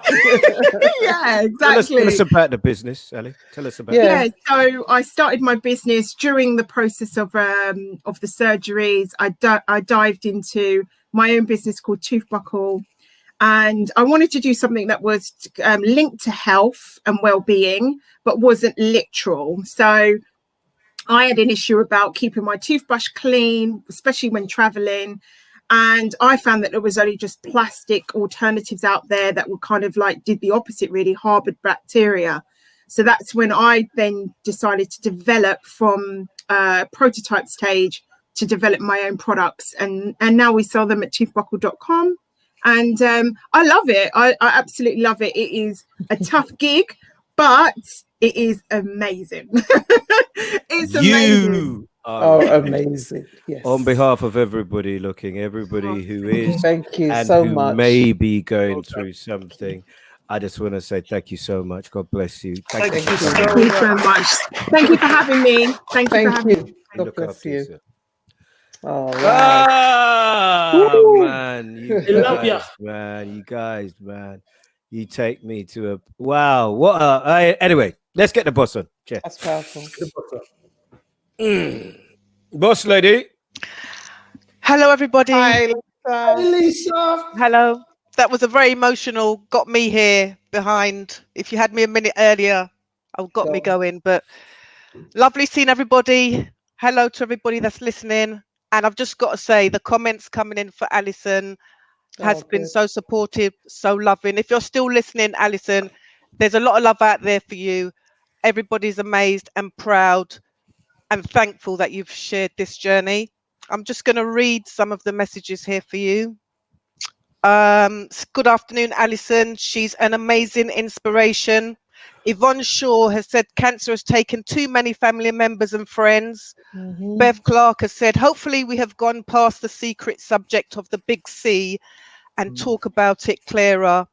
S8: Yeah, exactly.
S6: Tell us about the business, Ali. Tell us about
S8: it. So I started my business during the process of the surgeries. I dived into my own business called Toothbuckle. And I wanted to do something that was linked to health and well-being, but wasn't literal. So I had an issue about keeping my toothbrush clean, especially when traveling. And I found that there was only just plastic alternatives out there that were kind of like did the opposite, really harbored bacteria. So that's when I then decided to develop from prototype stage to develop my own products. And now we sell them at toothbuckle.com. And I love it. I absolutely love it. It is a tough gig, but it is amazing. It's amazing.
S4: Amazing. Yes.
S6: On behalf of everybody who is,
S4: thank you
S6: and
S4: so
S6: who
S4: much.
S6: may be going through something, I just want to say thank you so much. God bless you.
S8: Thank you so much. Thank you for having me. Thank you for having me.
S4: God bless you. Oh,
S6: wow.
S4: Woo.
S6: Man, you guys, man, you take me to a wow. What? Anyway, let's get the boss on. Cheers.
S4: That's powerful.
S6: Boss lady.
S3: Hello, everybody.
S4: Hi,
S7: Lisa.
S3: Hello. That was a very emotional. Got me here behind. If you had me a minute earlier, I got me going. But lovely seeing everybody. Hello to everybody that's listening. And I've just got to say, the comments coming in for Alison has been so supportive, so loving. If you're still listening, Alison, there's a lot of love out there for you. Everybody's amazed and proud and thankful that you've shared this journey. I'm just going to read some of the messages here for you. Good afternoon, Alison. She's an amazing inspiration. Yvonne Shaw has said cancer has taken too many family members and friends. Bev Clark has said, hopefully we have gone past the secret subject of the big C and talk about it clearer.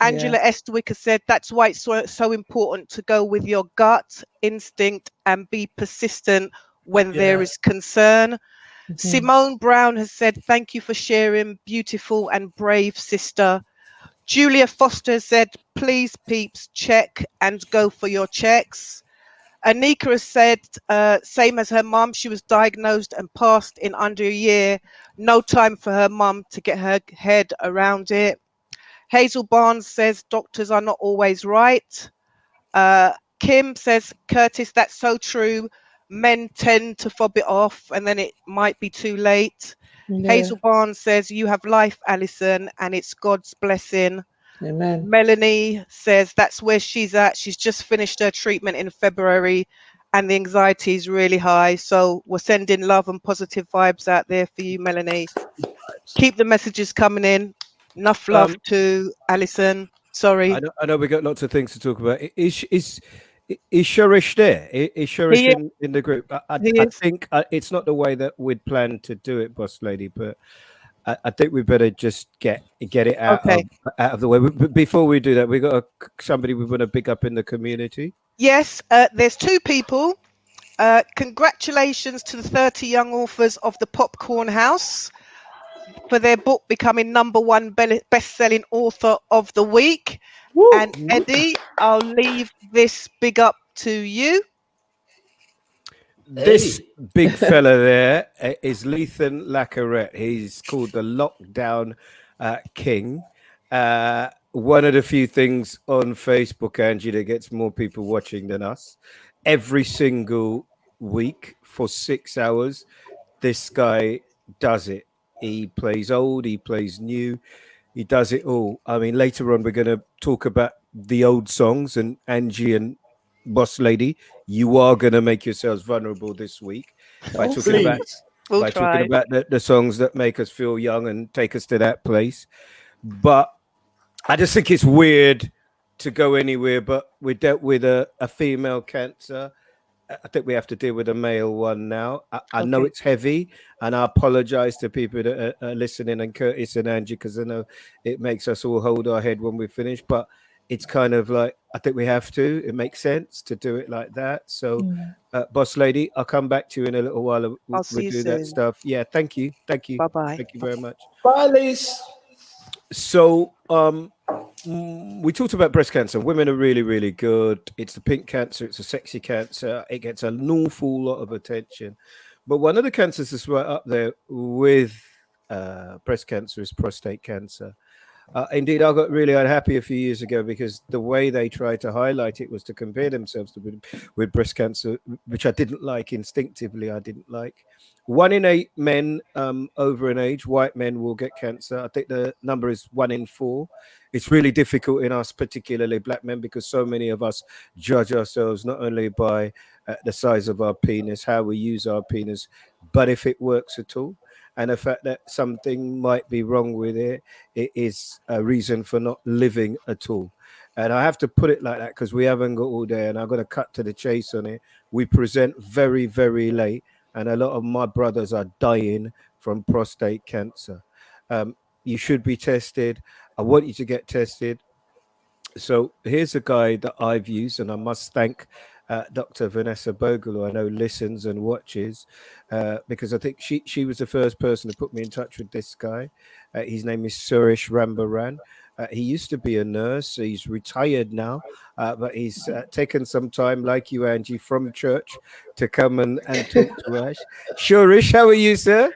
S3: Angela Estwick has said, that's why it's so important to go with your gut instinct and be persistent when there is concern. Simone Brown has said, thank you for sharing, beautiful and brave sister. Julia Foster said, please peeps, check and go for your checks. Anika has said, same as her mum, she was diagnosed and passed in under a year. No time for her mum to get her head around it. Hazel Barnes says, doctors are not always right. Kim says, Curtis, that's so true. Men tend to fob it off and then it might be too late. Hazel Barnes says, you have life, Alison, and it's God's blessing.
S4: Amen.
S3: Melanie says that's where she's at. She's just finished her treatment in February and the anxiety is really high. So we're sending love and positive vibes out there for you, Melanie. Keep the messages coming in. Enough love to Alison. Sorry.
S6: I know we got lots of things to talk about. Is Shurish there? Is Shurish in the group? I think it's not the way that we'd planned to do it, boss lady, but I think we better just get it out of the way. But before we do that, we got somebody we want to pick up in the community.
S3: Yes, there's two people. Congratulations to the 30 young authors of the Popcorn House for their book becoming #1 best-selling author of the week. Woo. And Eddie, I'll leave this big up to you.
S6: This big fella there is Lethan Lacarette. He's called the Lockdown King. One of the few things on Facebook, Angie, that gets more people watching than us. Every single week for 6 hours, this guy does it. He plays old, he plays new, he does it all. I mean, later on, we're going to talk about the old songs, and Angie and Boss Lady, you are going to make yourselves vulnerable this week by talking about the songs that make us feel young and take us to that place. But I just think it's weird to go anywhere, but we dealt with a female cancer. I think we have to deal with a male one now. I know it's heavy, and I apologize to people that are listening, and Curtis and Angie, because I know it makes us all hold our head when we finish. But it's kind of like, I think we have to. It makes sense to do it like that. So, boss lady, I'll come back to you in a little while.
S3: I'll see you
S6: do
S3: soon.
S6: that stuff. Yeah, thank you.
S3: Bye-bye.
S6: Thank you very much.
S7: Bye, Lise.
S6: So, we talked about breast cancer. Women are really, really good. It's the pink cancer. It's a sexy cancer. It gets an awful lot of attention. But one of the cancers that's right up there with breast cancer is prostate cancer. Indeed, I got really unhappy a few years ago because the way they tried to highlight it was to compare themselves with breast cancer, which I didn't like instinctively. I didn't like. 1 in 8 men over an age, white men, will get cancer. I think the number is 1 in 4. It's really difficult in us, particularly black men, because so many of us judge ourselves not only by the size of our penis, how we use our penis, but if it works at all. And the fact that something might be wrong with it is a reason for not living at all. And I have to put it like that because we haven't got all day, and I'm going to cut to the chase on it. We present very, very late, and a lot of my brothers are dying from prostate cancer. You should be tested. I want you to get tested. So here's a guy that I've used, and I must thank Dr. Vanessa Bogle, who I know listens and watches, because I think she was the first person to put me in touch with this guy. His name is Suresh Rambaran. He used to be a nurse, so he's retired now, but he's taken some time, like you, Angie, from church to come and talk to us. Suresh, how are you, sir?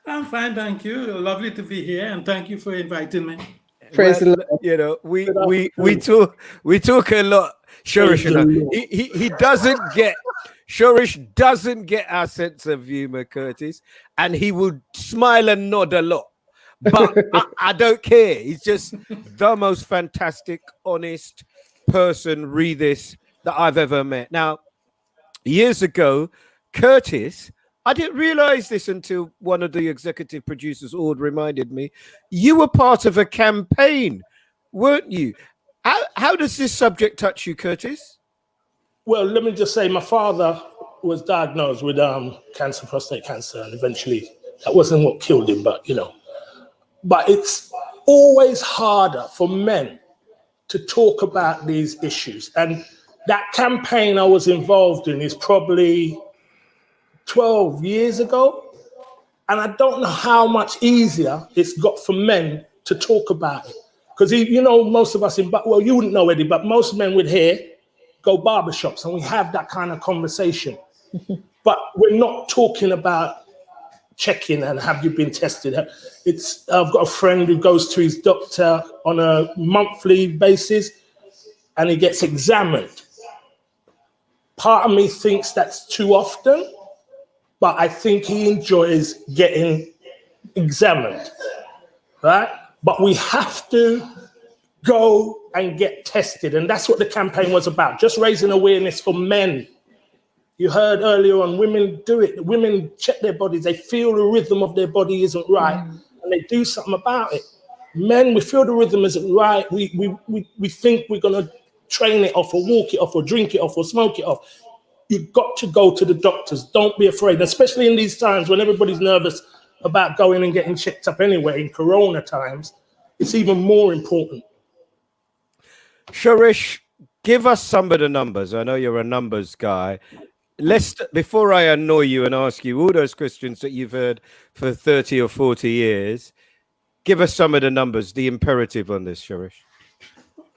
S9: I'm fine, thank you. Lovely to be here, and thank you for inviting me.
S4: Praise the Lord.
S6: You know, we talk a lot. Shurish, he doesn't get Shurish doesn't get our sense of humor, Curtis, and he will smile and nod a lot. But I don't care. He's just the most fantastic, honest person, read this, that I've ever met. Now, years ago, Curtis, I didn't realize this until one of the executive producers, Ord, reminded me. You were part of a campaign, weren't you? How does this subject touch you, Curtis?
S7: Well, let me just say my father was diagnosed with cancer, prostate cancer, and eventually that wasn't what killed him, but But it's always harder for men to talk about these issues. And that campaign I was involved in is probably 12 years ago. And I don't know how much easier it's got for men to talk about it. Because, most of us well, you wouldn't know, Eddie, but most men with hair go barbershops and we have that kind of conversation. But we're not talking about checking and have you been tested. I've got a friend who goes to his doctor on a monthly basis and he gets examined. Part of me thinks that's too often, but I think he enjoys getting examined, right? But we have to go and get tested. And that's what the campaign was about, just raising awareness for men. You heard earlier on, women do it. Women check their bodies. They feel the rhythm of their body isn't right, and they do something about it. Men, we feel the rhythm isn't right. We think we're going to train it off or walk it off or drink it off or smoke it off. You've got to go to the doctors. Don't be afraid, especially in these times when everybody's nervous about going and getting checked up anyway. In Corona times, it's even more important.
S6: Shurish, give us some of the numbers. I know you're a numbers guy. Before I annoy you and ask you all those questions that you've heard for 30 or 40 years, give us some of the numbers, the imperative on this, Shurish.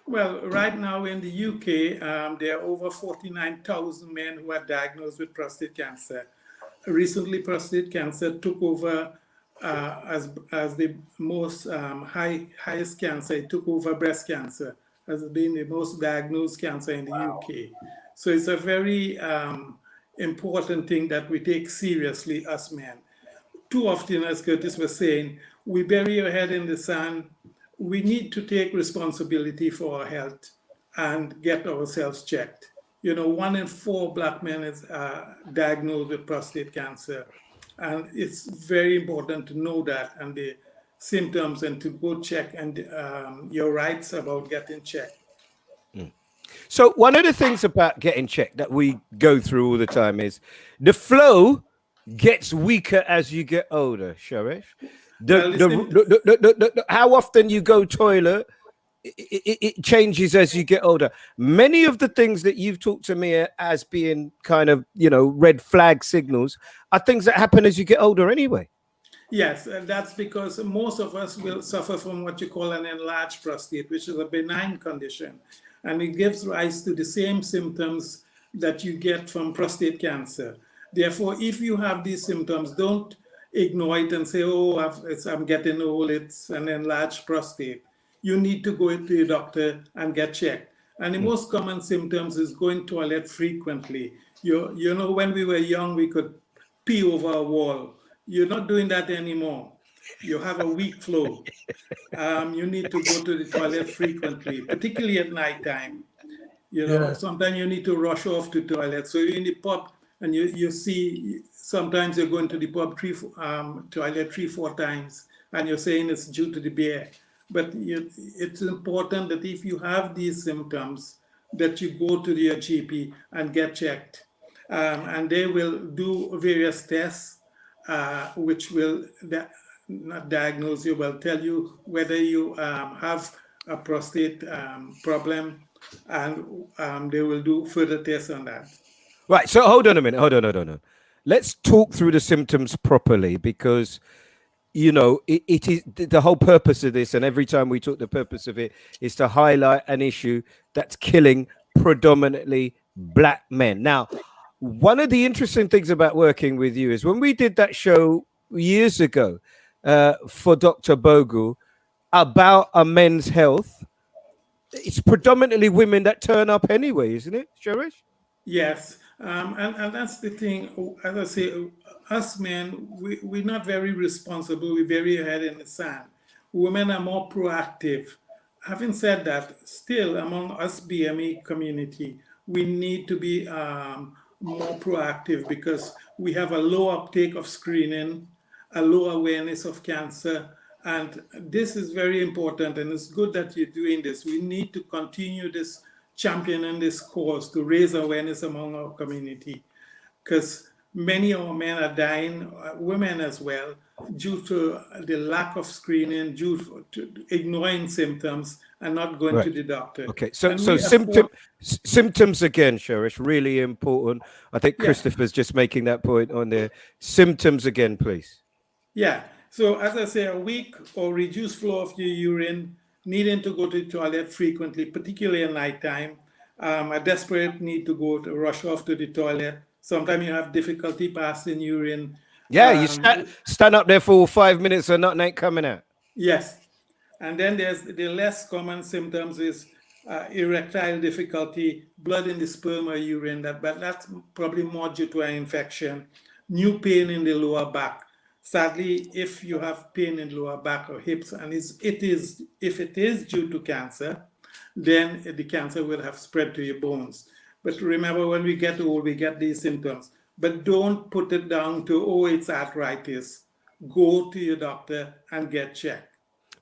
S9: Well, right now in the UK, there are over 49,000 men who are diagnosed with prostate cancer. Recently, prostate cancer took over as the most highest cancer. It took over breast cancer as being the most diagnosed cancer in the UK. So it's a very important thing that we take seriously as men. Too often, as Curtis was saying, we bury our head in the sand. We need to take responsibility for our health and get ourselves checked. 1 in 4 Black men is diagnosed with prostate cancer. And it's very important to know that and the symptoms and to go check and your rights about getting checked.
S6: So one of the things about getting checked that we go through all the time is the flow gets weaker as you get older, Sharish.
S9: Well, listen,
S6: How often you go toilet, it changes as you get older. Many of the things that you've talked to me as being kind of, red flag signals are things that happen as you get older anyway.
S9: yes, and that's because most of us will suffer from what you call an enlarged prostate, which is a benign condition. And it gives rise to the same symptoms that you get from prostate cancer. Therefore, if you have these symptoms, don't ignore it and say, oh, I'm getting old, it's an enlarged prostate. You need to go to your doctor and get checked. And the most common symptoms is going to toilet frequently. You know, when we were young, we could pee over a wall. You're not doing that anymore. You have a weak flow. You need to go to the toilet frequently, particularly at nighttime. Sometimes you need to rush off to toilet. So you're in the pub and you see sometimes you're going to the pub toilet 3-4 times, and you're saying it's due to the beer. But it's important that if you have these symptoms, that you go to your GP and get checked. And they will do various tests, which will not diagnose you, will tell you whether you have a prostate problem, and they will do further tests on that.
S6: Right. So hold on a minute. Hold on. Let's talk through the symptoms properly, because it is the whole purpose of this, and every time we talk, the purpose of it is to highlight an issue that's killing predominantly black men. Now, one of the interesting things about working with you is when we did that show years ago for Dr. Bogle about a men's health, it's predominantly women that turn up anyway, isn't it, Sharish?
S9: Yes, and that's the thing. As I say, us men, we're not very responsible. We're very ahead in the sand. Women are more proactive. Having said that, still among us BME community, we need to be more proactive, because we have a low uptake of screening, a low awareness of cancer. And this is very important, and it's good that you're doing this. We need to continue this championing this cause to raise awareness among our community, because many of our men are dying, women as well, due to the lack of screening, due to ignoring symptoms and not going to the doctor.
S6: Okay, so symptoms again, Sharish, really important. I think Christopher's just making that point on there. Symptoms again, please.
S9: Yeah, so as I say, a weak or reduced flow of your urine, needing to go to the toilet frequently, particularly at nighttime, a desperate need to rush off to the toilet. Sometimes you have difficulty passing urine.
S6: Yeah, you stand up there for 5 minutes and nothing ain't coming out.
S9: Yes. And then there's the less common symptoms is erectile difficulty, blood in the sperm or urine, but that's probably more due to an infection. New pain in the lower back. Sadly, if you have pain in lower back or hips, and if it is due to cancer, then the cancer will have spread to your bones. But remember, when we get old, we get these symptoms. But don't put it down to, oh, it's arthritis. Go to your doctor and get checked.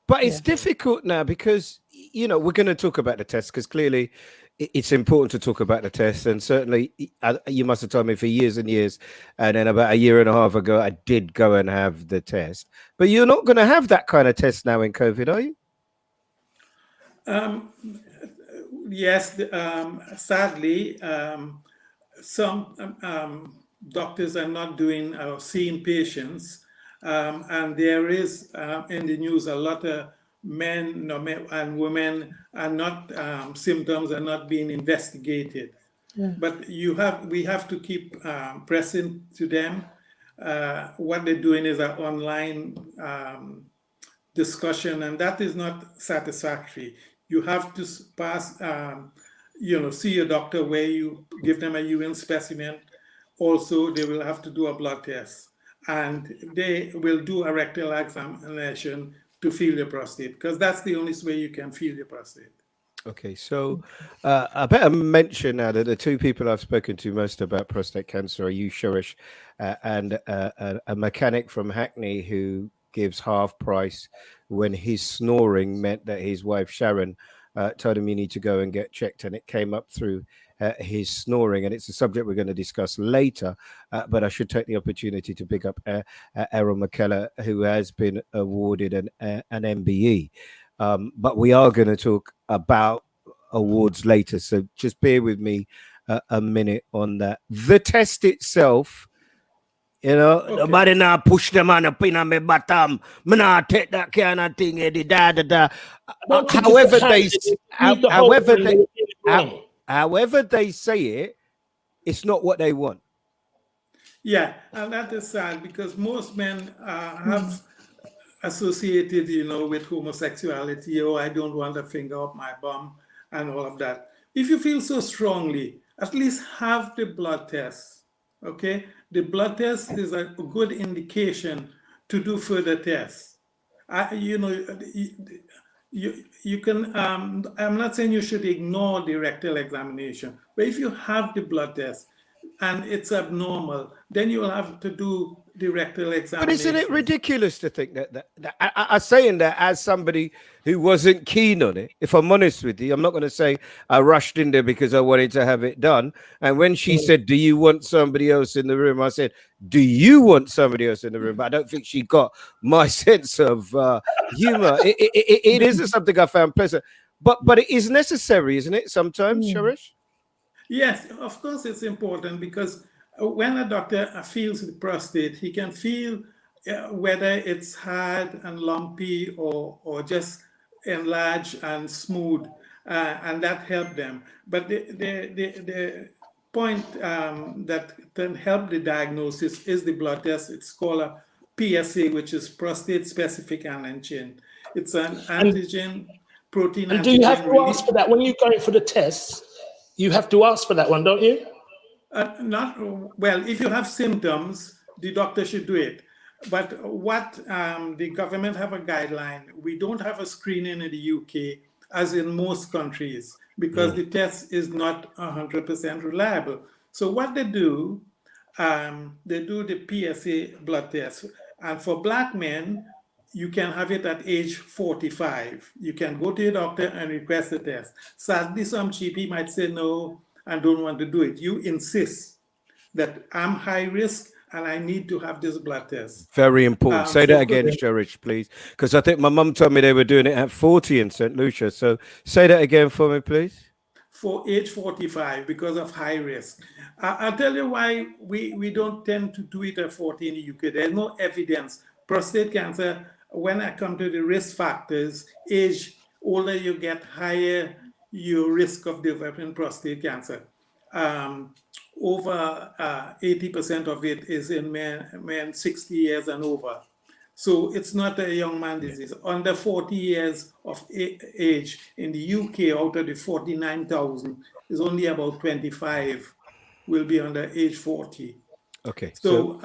S6: But it's difficult now because, we're going to talk about the test, because clearly it's important to talk about the test. And certainly you must have told me for years and years. And then about a year and a half ago, I did go and have the test. But you're not going to have that kind of test now in COVID, are you?
S9: Yes, sadly, some doctors are not doing or seeing patients. And there is in the news a lot of men and women are not symptoms are not being investigated. Yeah. But we have to keep pressing to them. What they're doing is an online discussion, and that is not satisfactory. You have to pass, see your doctor where you give them a urine specimen. Also, they will have to do a blood test, and they will do a rectal examination to feel your prostate, because that's the only way you can feel your prostate.
S6: Okay, so I better mention now that the two people I've spoken to most about prostate cancer are you, Sharish, and a mechanic from Hackney who gives half price when his snoring meant that his wife Sharon told him you need to go and get checked, and it came up through his snoring, and it's a subject we're going to discuss later. But I should take the opportunity to pick up Errol McKellar, who has been awarded an MBE. But we are going to talk about awards later, so just bear with me a minute on that. The test itself, you know,
S9: Okay.
S6: nobody now push them on up in my bottom. Me nah take that kind of thing. However they say it, it's not what they want.
S9: Yeah, and that is sad because most men have associated, you know, with homosexuality. Oh, I don't want a finger up my bum and all of that. If you feel so strongly, at least have the blood test. Okay, the blood test is a good indication to do further tests. You know, you can. I'm not saying you should ignore the rectal examination, but if you have the blood test and it's abnormal, then you will have to do the rectal examination.
S6: But isn't it ridiculous to think that I'm saying that as somebody who wasn't keen on it? If I'm honest with you, I'm not going to say I rushed in there because I wanted to have it done. And when she said, "Do you want somebody else in the room?" I said, "Do you want somebody else in the room?" But I don't think she got my sense of humor. It isn't something I found pleasant, but it is necessary, isn't it? Sometimes, Sharish.
S9: Yes, of course, it's important because when a doctor feels the prostate, he can feel whether it's hard and lumpy or just enlarged and smooth, and that helps them. But the point that can help the diagnosis is the blood test. It's called a PSA, which is prostate-specific antigen. It's an antigen, protein
S7: and
S9: antigen.
S7: do you have to ask for that when you're going for the tests? You have to ask for that one, don't you?
S9: Not well. If you have symptoms, the doctor should do it. But what the government have a guideline. We don't have a screening in the UK, as in most countries, because the test is not 100% reliable. So what they do the PSA blood test, and for Black men, you can have it at age 45. You can go to your doctor and request the test. Sadly, some GP might say no and don't want to do it. You insist that I'm high risk and I need to have this blood test.
S6: Very important. Say that again, Sharish, please. Because I think my mum told me they were doing it at 40 in St. Lucia. So say that again for me, please.
S9: For age 45, because of high risk. I'll tell you why we don't tend to do it at 40 in the UK. There's no evidence. Prostate cancer, when I come to the risk factors, age, older you get, higher your risk of developing prostate cancer. Over 80% of it is in men 60 years and over. So it's not a young man disease. Under 40 years of age in the UK, out of the 49,000, is only about 25 will be under age 40.
S6: Okay.
S9: So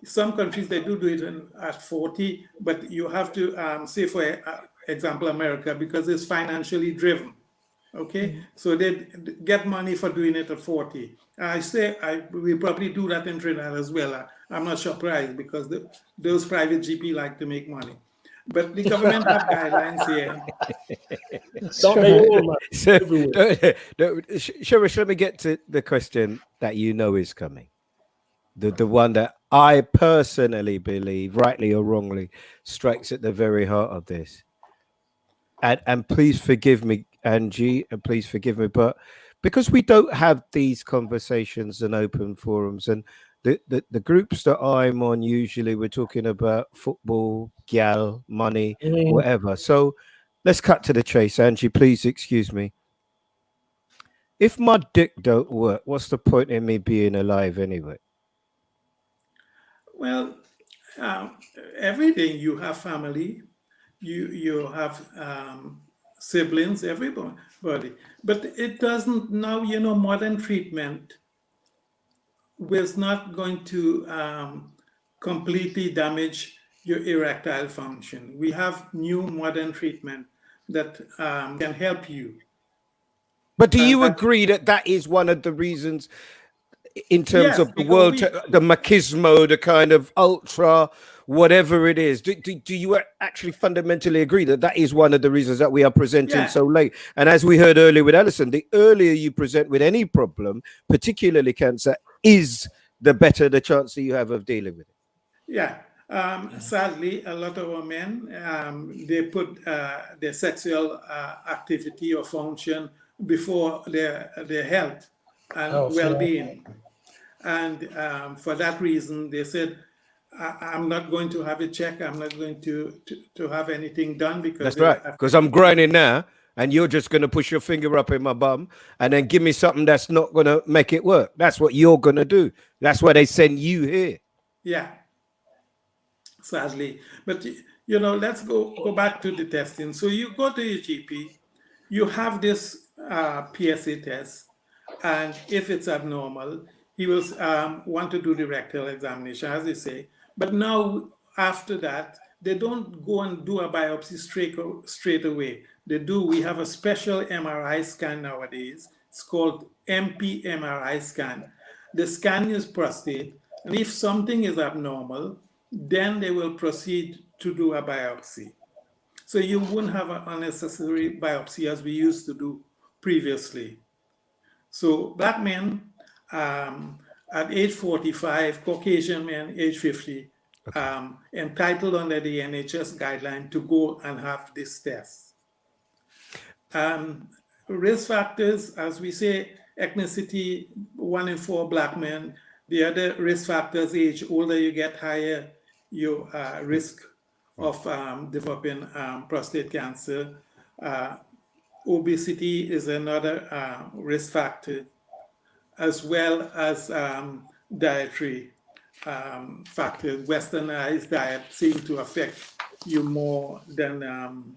S9: some countries, they do it at 40, but you have to say, for example, America, because it's financially driven. Okay, so they get money for doing it at 40. I say we probably do that in Trinidad as well. I'm not surprised because those private GP like to make money. But the government have guidelines here.
S6: Sharish, let me get to the question that you know is coming. The one that I personally believe, rightly or wrongly, strikes at the very heart of this. And please forgive me, Angie, and please forgive me, but because we don't have these conversations and open forums, and the groups that I'm on, usually we're talking about football, gal, money, whatever. So let's cut to the chase. Angie, please excuse me. If my dick don't work, what's the point in me being alive anyway?
S9: Well, everything. You have family, you have siblings, everybody. But it doesn't now, modern treatment was not going to completely damage your erectile function. We have new modern treatment that can help you.
S6: But do you agree that is one of the reasons in terms
S9: Yes,
S6: of the
S9: because
S6: world, the machismo, the kind of ultra, whatever it is. Do you actually fundamentally agree that that is one of the reasons that we are presenting so late? And as we heard earlier with Alison, the earlier you present with any problem, particularly cancer, is the better the chance that you have of dealing with it.
S9: Yeah. Sadly, a lot of our men, they put their sexual activity or function before their health and well-being. And for that reason, they said, I'm not going to have a check. I'm not going to have anything done because...
S6: That's right, because I'm grinding now, and you're just going to push your finger up in my bum and then give me something that's not going to make it work. That's what you're going to do. That's why they send you here.
S9: Yeah. Sadly, but you know, let's go back to the testing. So you go to your GP, you have this PSA test, and if it's abnormal, he will want to do the rectal examination, as they say. But now, after that, they don't go and do a biopsy straight away. We have a special MRI scan nowadays. It's called MP MRI scan. The scan is prostate, and if something is abnormal, then they will proceed to do a biopsy. So you wouldn't have an unnecessary biopsy as we used to do previously. So black men at age 45, Caucasian men age 50, entitled under the NHS guideline to go and have this test. Risk factors, as we say, ethnicity, 1 in 4 black men. The other risk factors, age older you get, higher your risk of developing prostate cancer. Obesity is another risk factor, as well as dietary factors. Westernized diet seem to affect you more than,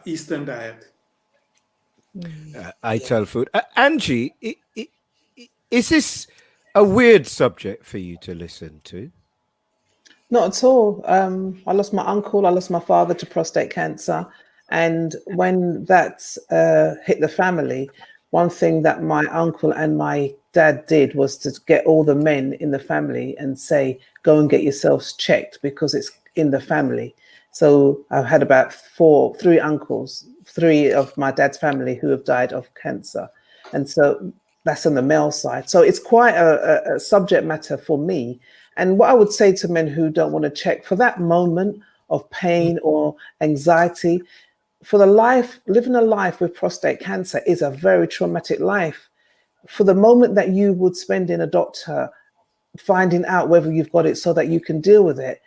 S9: Eastern diet.
S6: I tell food. Angie, is this a weird subject for you to listen to?
S4: Not at all. I lost my uncle, I lost my father to prostate cancer. And when that hit the family, one thing that my uncle and my dad did was to get all the men in the family and say, go and get yourselves checked because it's in the family. So I've had about 3 uncles, 3 of my dad's family who have died of cancer. And so that's on the male side. So it's quite a subject matter for me. And what I would say to men who don't want to check, for that moment of pain or anxiety, living a life with prostate cancer is a very traumatic life. For the moment that you would spend in a doctor finding out whether you've got it so that you can deal with it,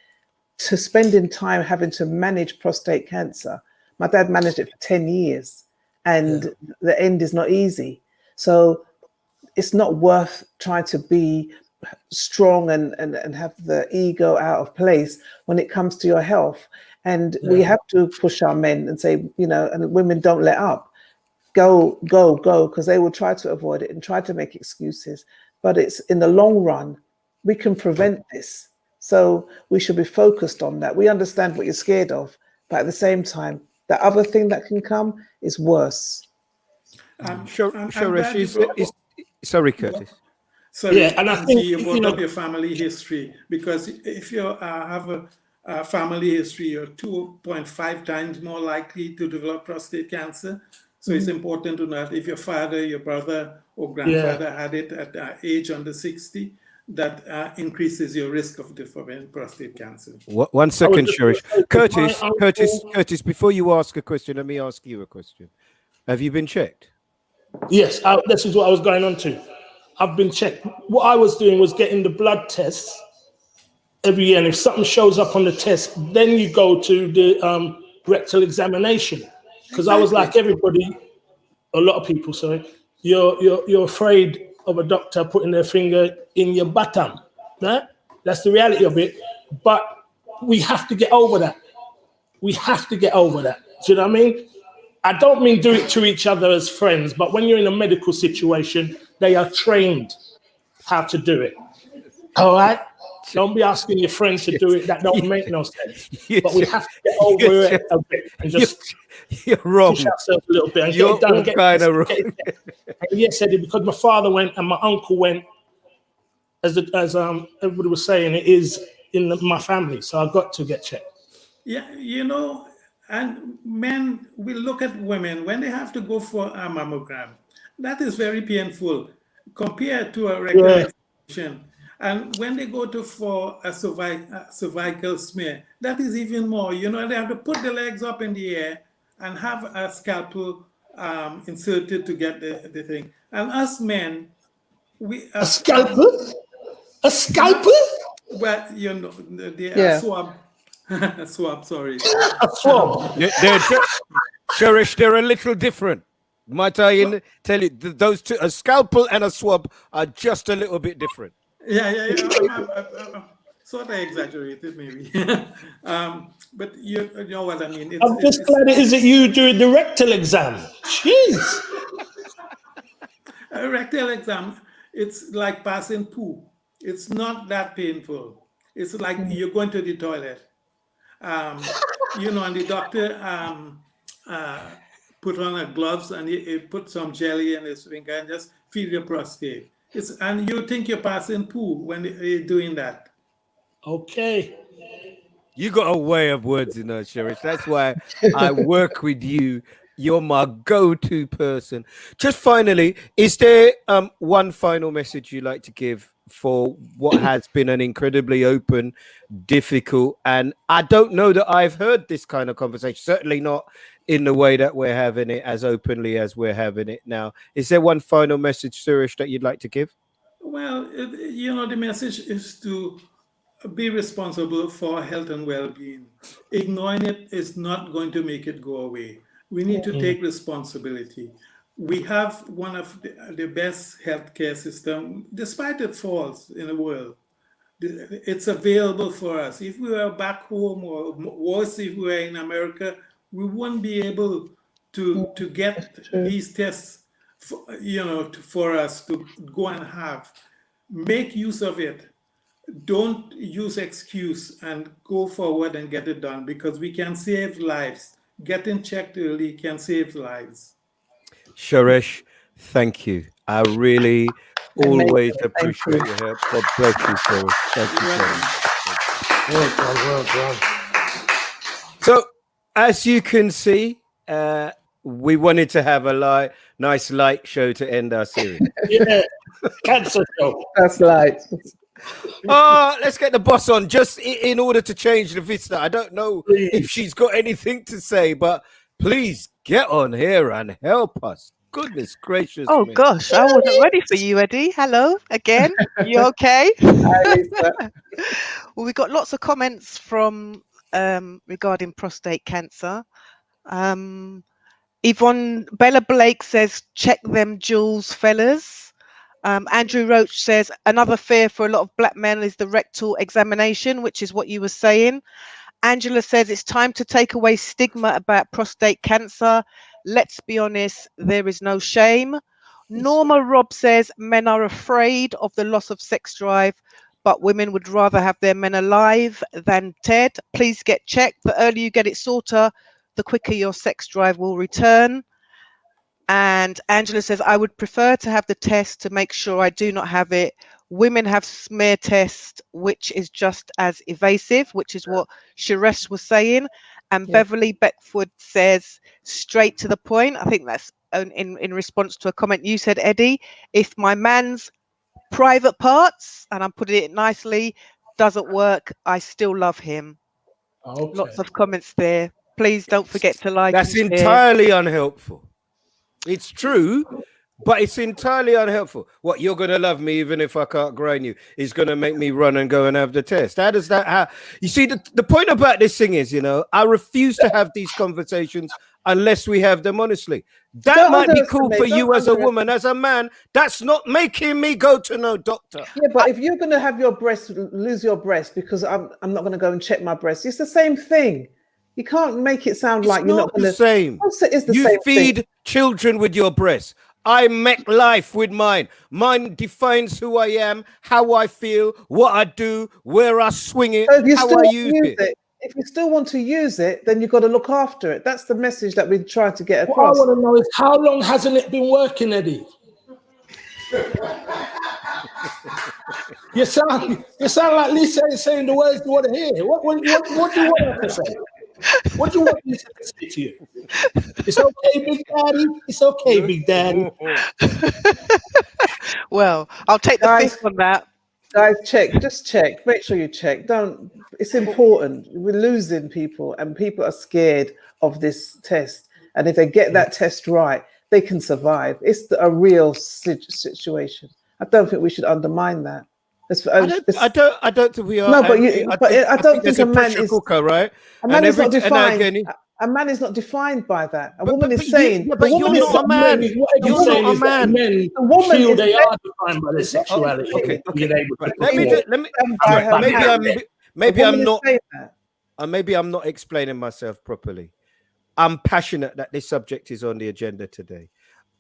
S4: to spending time having to manage prostate cancer. My dad managed it for 10 years and the end is not easy. So it's not worth trying to be strong and have the ego out of place when it comes to your health. And we have to push our men and say, and women don't let up. Go, because they will try to avoid it and try to make excuses. But it's in the long run, we can prevent this. So we should be focused on that. We understand what you're scared of, but at the same time, the other thing that can come is worse.
S6: Sorry, Curtis.
S9: Sorry, and I think you brought up your family history, because if you have a family history, you're 2.5 times more likely to develop prostate cancer. So it's important to know that if your father, your brother, or grandfather had it at age under 60, that increases your risk of developing prostate cancer.
S6: 1 second, Shurish. Curtis, before you ask a question, let me ask you a question. Have you been checked?
S7: Yes, this is what I was going on to. I've been checked. What I was doing was getting the blood tests every year, and if something shows up on the test, then you go to the rectal examination. Because I was like everybody, a lot of people, sorry, you're afraid of a doctor putting their finger in your bottom. Right? That's the reality of it. But we have to get over that. We have to get over that. Do you know what I mean? I don't mean do it to each other as friends, but when you're in a medical situation, they are trained how to do it. All right? Don't be asking your friends to do it. That don't make no sense. But we have to get over it a bit and just
S6: You're wrong.
S7: Push ourselves a little bit and
S6: You're
S7: get it done.
S6: all kind of wrong.
S7: Yes, Eddie, because my father went and my uncle went, as everybody was saying, it is in my family, so I've got to get checked.
S9: Yeah, you know, and men will look at women when they have to go for a mammogram. That is very painful compared to a regular examination. And when they go for a cervical smear, that is even more. You know, they have to put the legs up in the air and have a scalpel inserted to get the thing. And us men,
S7: a scalpel? A scalpel?
S9: Well, you know, the swab. Swab, sorry.
S7: A swab.
S6: Cherish, they're a little different. Might I tell you, those two, a scalpel and a swab, are just a little bit different.
S9: Yeah. Sort of exaggerated, maybe. But you know what I mean.
S7: I'm just glad it isn't you doing the rectal exam. Jeez.
S9: A rectal exam, it's like passing poo. It's not that painful. It's like you're going to the toilet. You know, and the doctor put on a gloves and he put some jelly in his finger and just feel your prostate. And you think you're passing poo when you're doing that.
S7: Okay.
S6: You got a way of words, you know, Cherish. That's why I work with you. You're my go-to person. Just finally, is there one final message you'd like to give for what has been an incredibly open, difficult, and I don't know that I've heard this kind of conversation, certainly not in the way that we're having it, as openly as we're having it now. Is there one final message, Suresh, that you'd like to give?
S9: Well, you know, the message is to be responsible for health and well-being. Ignoring it is not going to make it go away. We need to take responsibility. We have one of the best healthcare system, despite its faults in the world. It's available for us. If we were back home, or worse, if we were in America, we wouldn't be able to get these tests, for us to go and have. Make use of it. Don't use excuse and go forward and get it done, because we can save lives. Getting checked early can save lives.
S6: Suresh, thank you. I really always appreciate your help. God bless you, Suresh. Thank you so much. Well done. So, as you can see, we wanted to have a nice light show to end our series.
S7: Yeah, cancer show.
S4: That's light.
S6: Let's get the boss on, just in order to change the vista. I don't know if she's got anything to say, but please get on here and help us. Goodness gracious.
S3: Oh
S6: me.
S3: gosh, I wasn't ready for you, Eddie. Hello again. You okay?
S4: Hi, Lisa.
S3: Well, we got lots of comments from regarding prostate cancer. Yvonne Bella Blake says, check them jewels, fellas. Andrew Roach says, another fear for a lot of black men is the rectal examination, which is what you were saying. Angela says, it's time to take away stigma about prostate cancer. Let's be honest, there is no shame. Norma Robb says, men are afraid of the loss of sex drive, but women would rather have their men alive than dead. Please get checked. The earlier you get it sorted, the quicker your sex drive will return. And Angela says, I would prefer to have the test to make sure I do not have it. Women have smear tests, which is just as evasive, which is what Suresh was saying. And Beverly Beckford says, straight to the point. I think that's in response to a comment you said, Eddie. If my man's private parts, and I'm putting it nicely, doesn't work, I still love him.
S7: Okay.
S3: Lots of comments there. Please don't forget to like.
S6: That's entirely unhelpful. It's true, but it's entirely unhelpful. What, you're going to love me even if I can't grind you? It's going to make me run and go and have the test. How does that You see, the point about this thing is, I refuse to have these conversations unless we have them honestly. That might be cool for you as a woman. As a man, that's not making me go to no doctor.
S4: Yeah, but if you're going to have your breast, lose your breast because I'm not going to go and check my breast, it's the same thing. You can't make it sound like you're not going to.
S6: It's the same.
S4: It's the
S6: you
S4: same
S6: feed
S4: thing.
S6: children with your breasts. I make life with mine. Mine defines who I am, how I feel, what I do, where I swing it,
S4: So if you
S6: how
S4: still
S6: I use it.
S4: if you still want to use it, then you've got to look after it. That's the message that we're trying to get
S7: What
S4: across.
S7: I want to know is how long hasn't it been working, Eddie? You sound like Lisa is saying the words you want to hear. What do you want her to say? What do you want Lisa to say to you? It's okay, Big Daddy. It's okay, Big Daddy.
S3: Well, I'll take the fifth on that.
S4: Guys, just check. Make sure you check. It's important. We're losing people, and people are scared of this test. And if they get that test right, they can survive. It's a real situation. I don't think we should undermine that.
S6: I don't think we are.
S4: No, but I don't think a man is
S6: cooker, right?
S4: A man is not defined. A man is not defined by that. A woman is saying,
S6: but you're not a man. You're not a man.
S7: Men feel they are defined by their sexuality.
S6: Okay. Maybe I'm not explaining myself properly. I'm passionate that this subject is on the agenda today.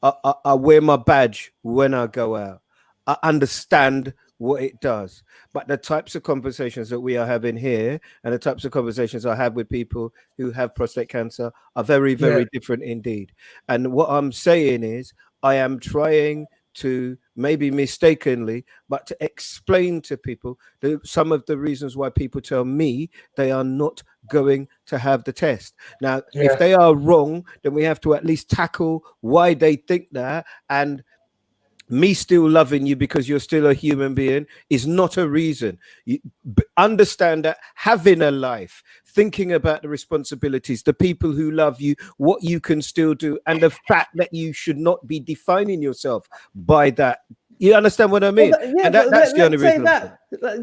S6: I wear my badge when I go out. I understand what it does, but the types of conversations that we are having here and the types of conversations I have with people who have prostate cancer are very, very different indeed. And what I'm saying is I am trying to, maybe mistakenly, but to explain to people some of the reasons why people tell me they are not going to have the test. Now, if they are wrong, then we have to at least tackle why they think that. And me still loving you because you're still a human being is not a reason. You understand that having a life, thinking about the responsibilities, the people who love you, what you can still do, and the fact that you should not be defining yourself by that. You understand what I mean?
S4: Well,
S6: and that's the only reason.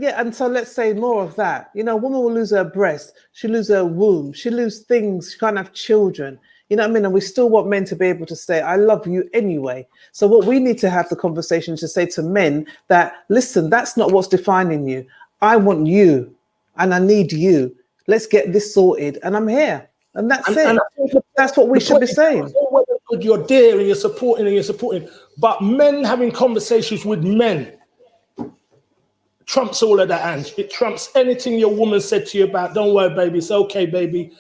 S4: And so let's say more of that. You know, a woman will lose her breast, she'll lose her womb, she'll lose things, she can't have children. You know what I mean? And we still want men to be able to say, I love you anyway. So what we need to have the conversation to say to men that, listen, that's not what's defining you. I want you and I need you. Let's get this sorted. And I'm here. And that's it. And that's what we should be saying.
S7: You're there and you're supporting. But men having conversations with men trumps all of that, Ange. It trumps anything your woman said to you about, don't worry, baby, it's okay, baby.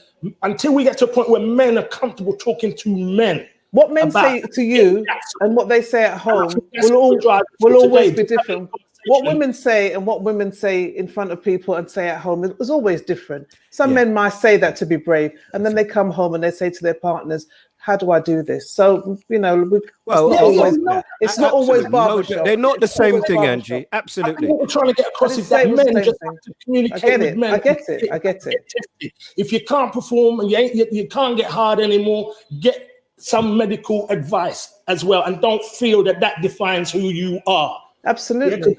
S7: Until we get to a point where men are comfortable talking to men.
S4: What men say to you and what they say at home will always be different. What women say and what women say in front of people and say at home is always different. Some men might say that to be brave, and then they come home and they say to their partners, how do I do this? So, you know, it's not always barbershop.
S6: They're not the same thing, Angie. Absolutely.
S7: What we're trying to get across is that men just have to communicate with men.
S4: I get it.
S7: If you can't perform and you can't get hard anymore, get some medical advice as well, and don't feel that defines who you are.
S4: Absolutely.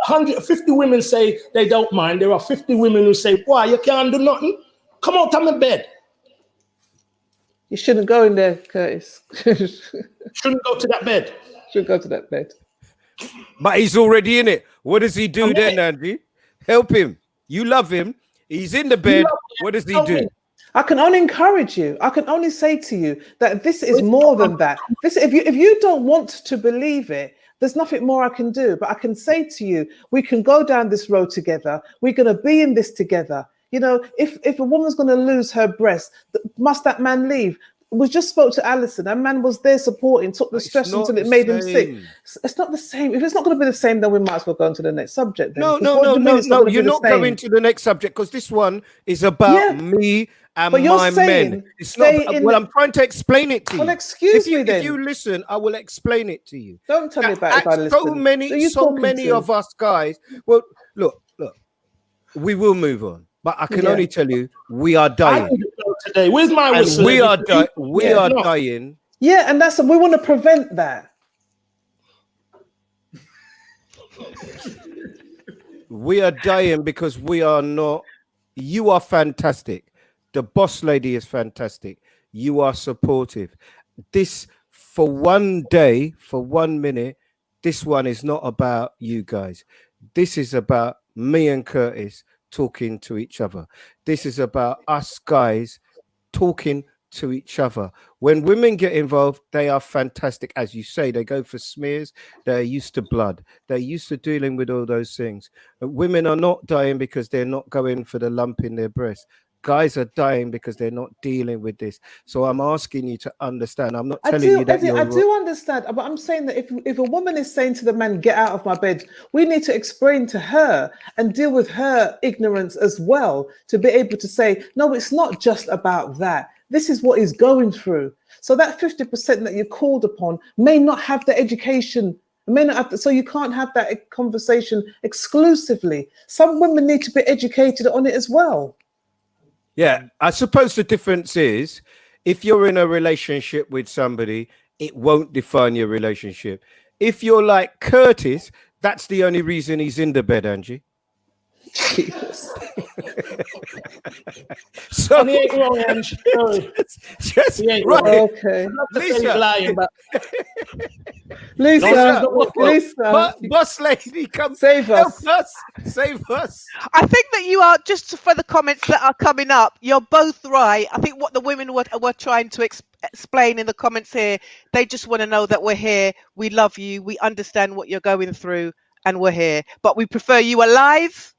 S7: 150 women say they don't mind. There are 50 women who say, why, you can't do nothing? Come out of my bed.
S4: You shouldn't go in there, Curtis.
S7: Shouldn't go to that bed.
S4: Shouldn't go to that bed.
S6: But he's already in it. What does he do then, Angie? Help him. You love him. He's in the bed. What does he do?
S4: I can only encourage you. I can only say to you that this is more than that. If you don't want to believe it, there's nothing more I can do. But I can say to you, we can go down this road together. We're going to be in this together. You know, if a woman's going to lose her breast, must that man leave? We just spoke to Alison. That man was there supporting, took the stress until it made him sick. It's not the same. If it's not going to be the same, then we might as well go on to the next subject. Then.
S6: No. You're not going to the next subject because this one is about me and my men. It's not. Well, I'm trying to explain it to you.
S4: Well, excuse me then.
S6: If you listen, I will explain it to you.
S4: Don't tell me about it if I listen.
S6: So many of us guys. Well, look. We will move on. But I can only tell you, we are dying
S7: today. Where's my whistle?
S6: We are dying.
S4: Yeah, and we want to prevent that.
S6: We are dying because we are not. You are fantastic. The boss lady is fantastic. You are supportive. This, for one day, for 1 minute, this one is not about you guys. This is about me and Curtis talking to each other. This is about us guys talking to each other. When women get involved, they are fantastic. As you say, they go for smears. They're used to blood. They're used to dealing with all those things. Women are not dying because they're not going for the lump in their breast. guys are dying because they're not dealing with this. So I'm asking you to understand. I'm not telling
S4: do,
S6: you that
S4: Eddie,
S6: you're
S4: I do understand, but I'm saying that if a woman is saying to the man, get out of my bed, we need to explain to her and deal with her ignorance as well, to be able to say, no, it's not just about that. This is what he's going through. So that 50% that you're called upon may not have the education, may not have so you can't have that conversation exclusively. Some women need to be educated on it as well.
S6: Yeah, I suppose the difference is if you're in a relationship with somebody, it won't define your relationship. If you're like Curtis, that's the only reason he's in the bed, Angie.
S4: Jesus.
S6: So
S7: And he ain't wrong, Angie. Sorry.
S6: just
S7: He ain't
S6: right.
S7: wrong.
S4: Okay.
S6: Lisa.
S7: Lying, but
S4: Lisa,
S6: Boss lady, come
S4: save us.
S6: help us. Save us.
S3: I think that you are, just for the comments that are coming up, you're both right. I think what the women were trying to explain in the comments here, they just want to know that we're here, we love you, we understand what you're going through, and we're here. But we prefer you alive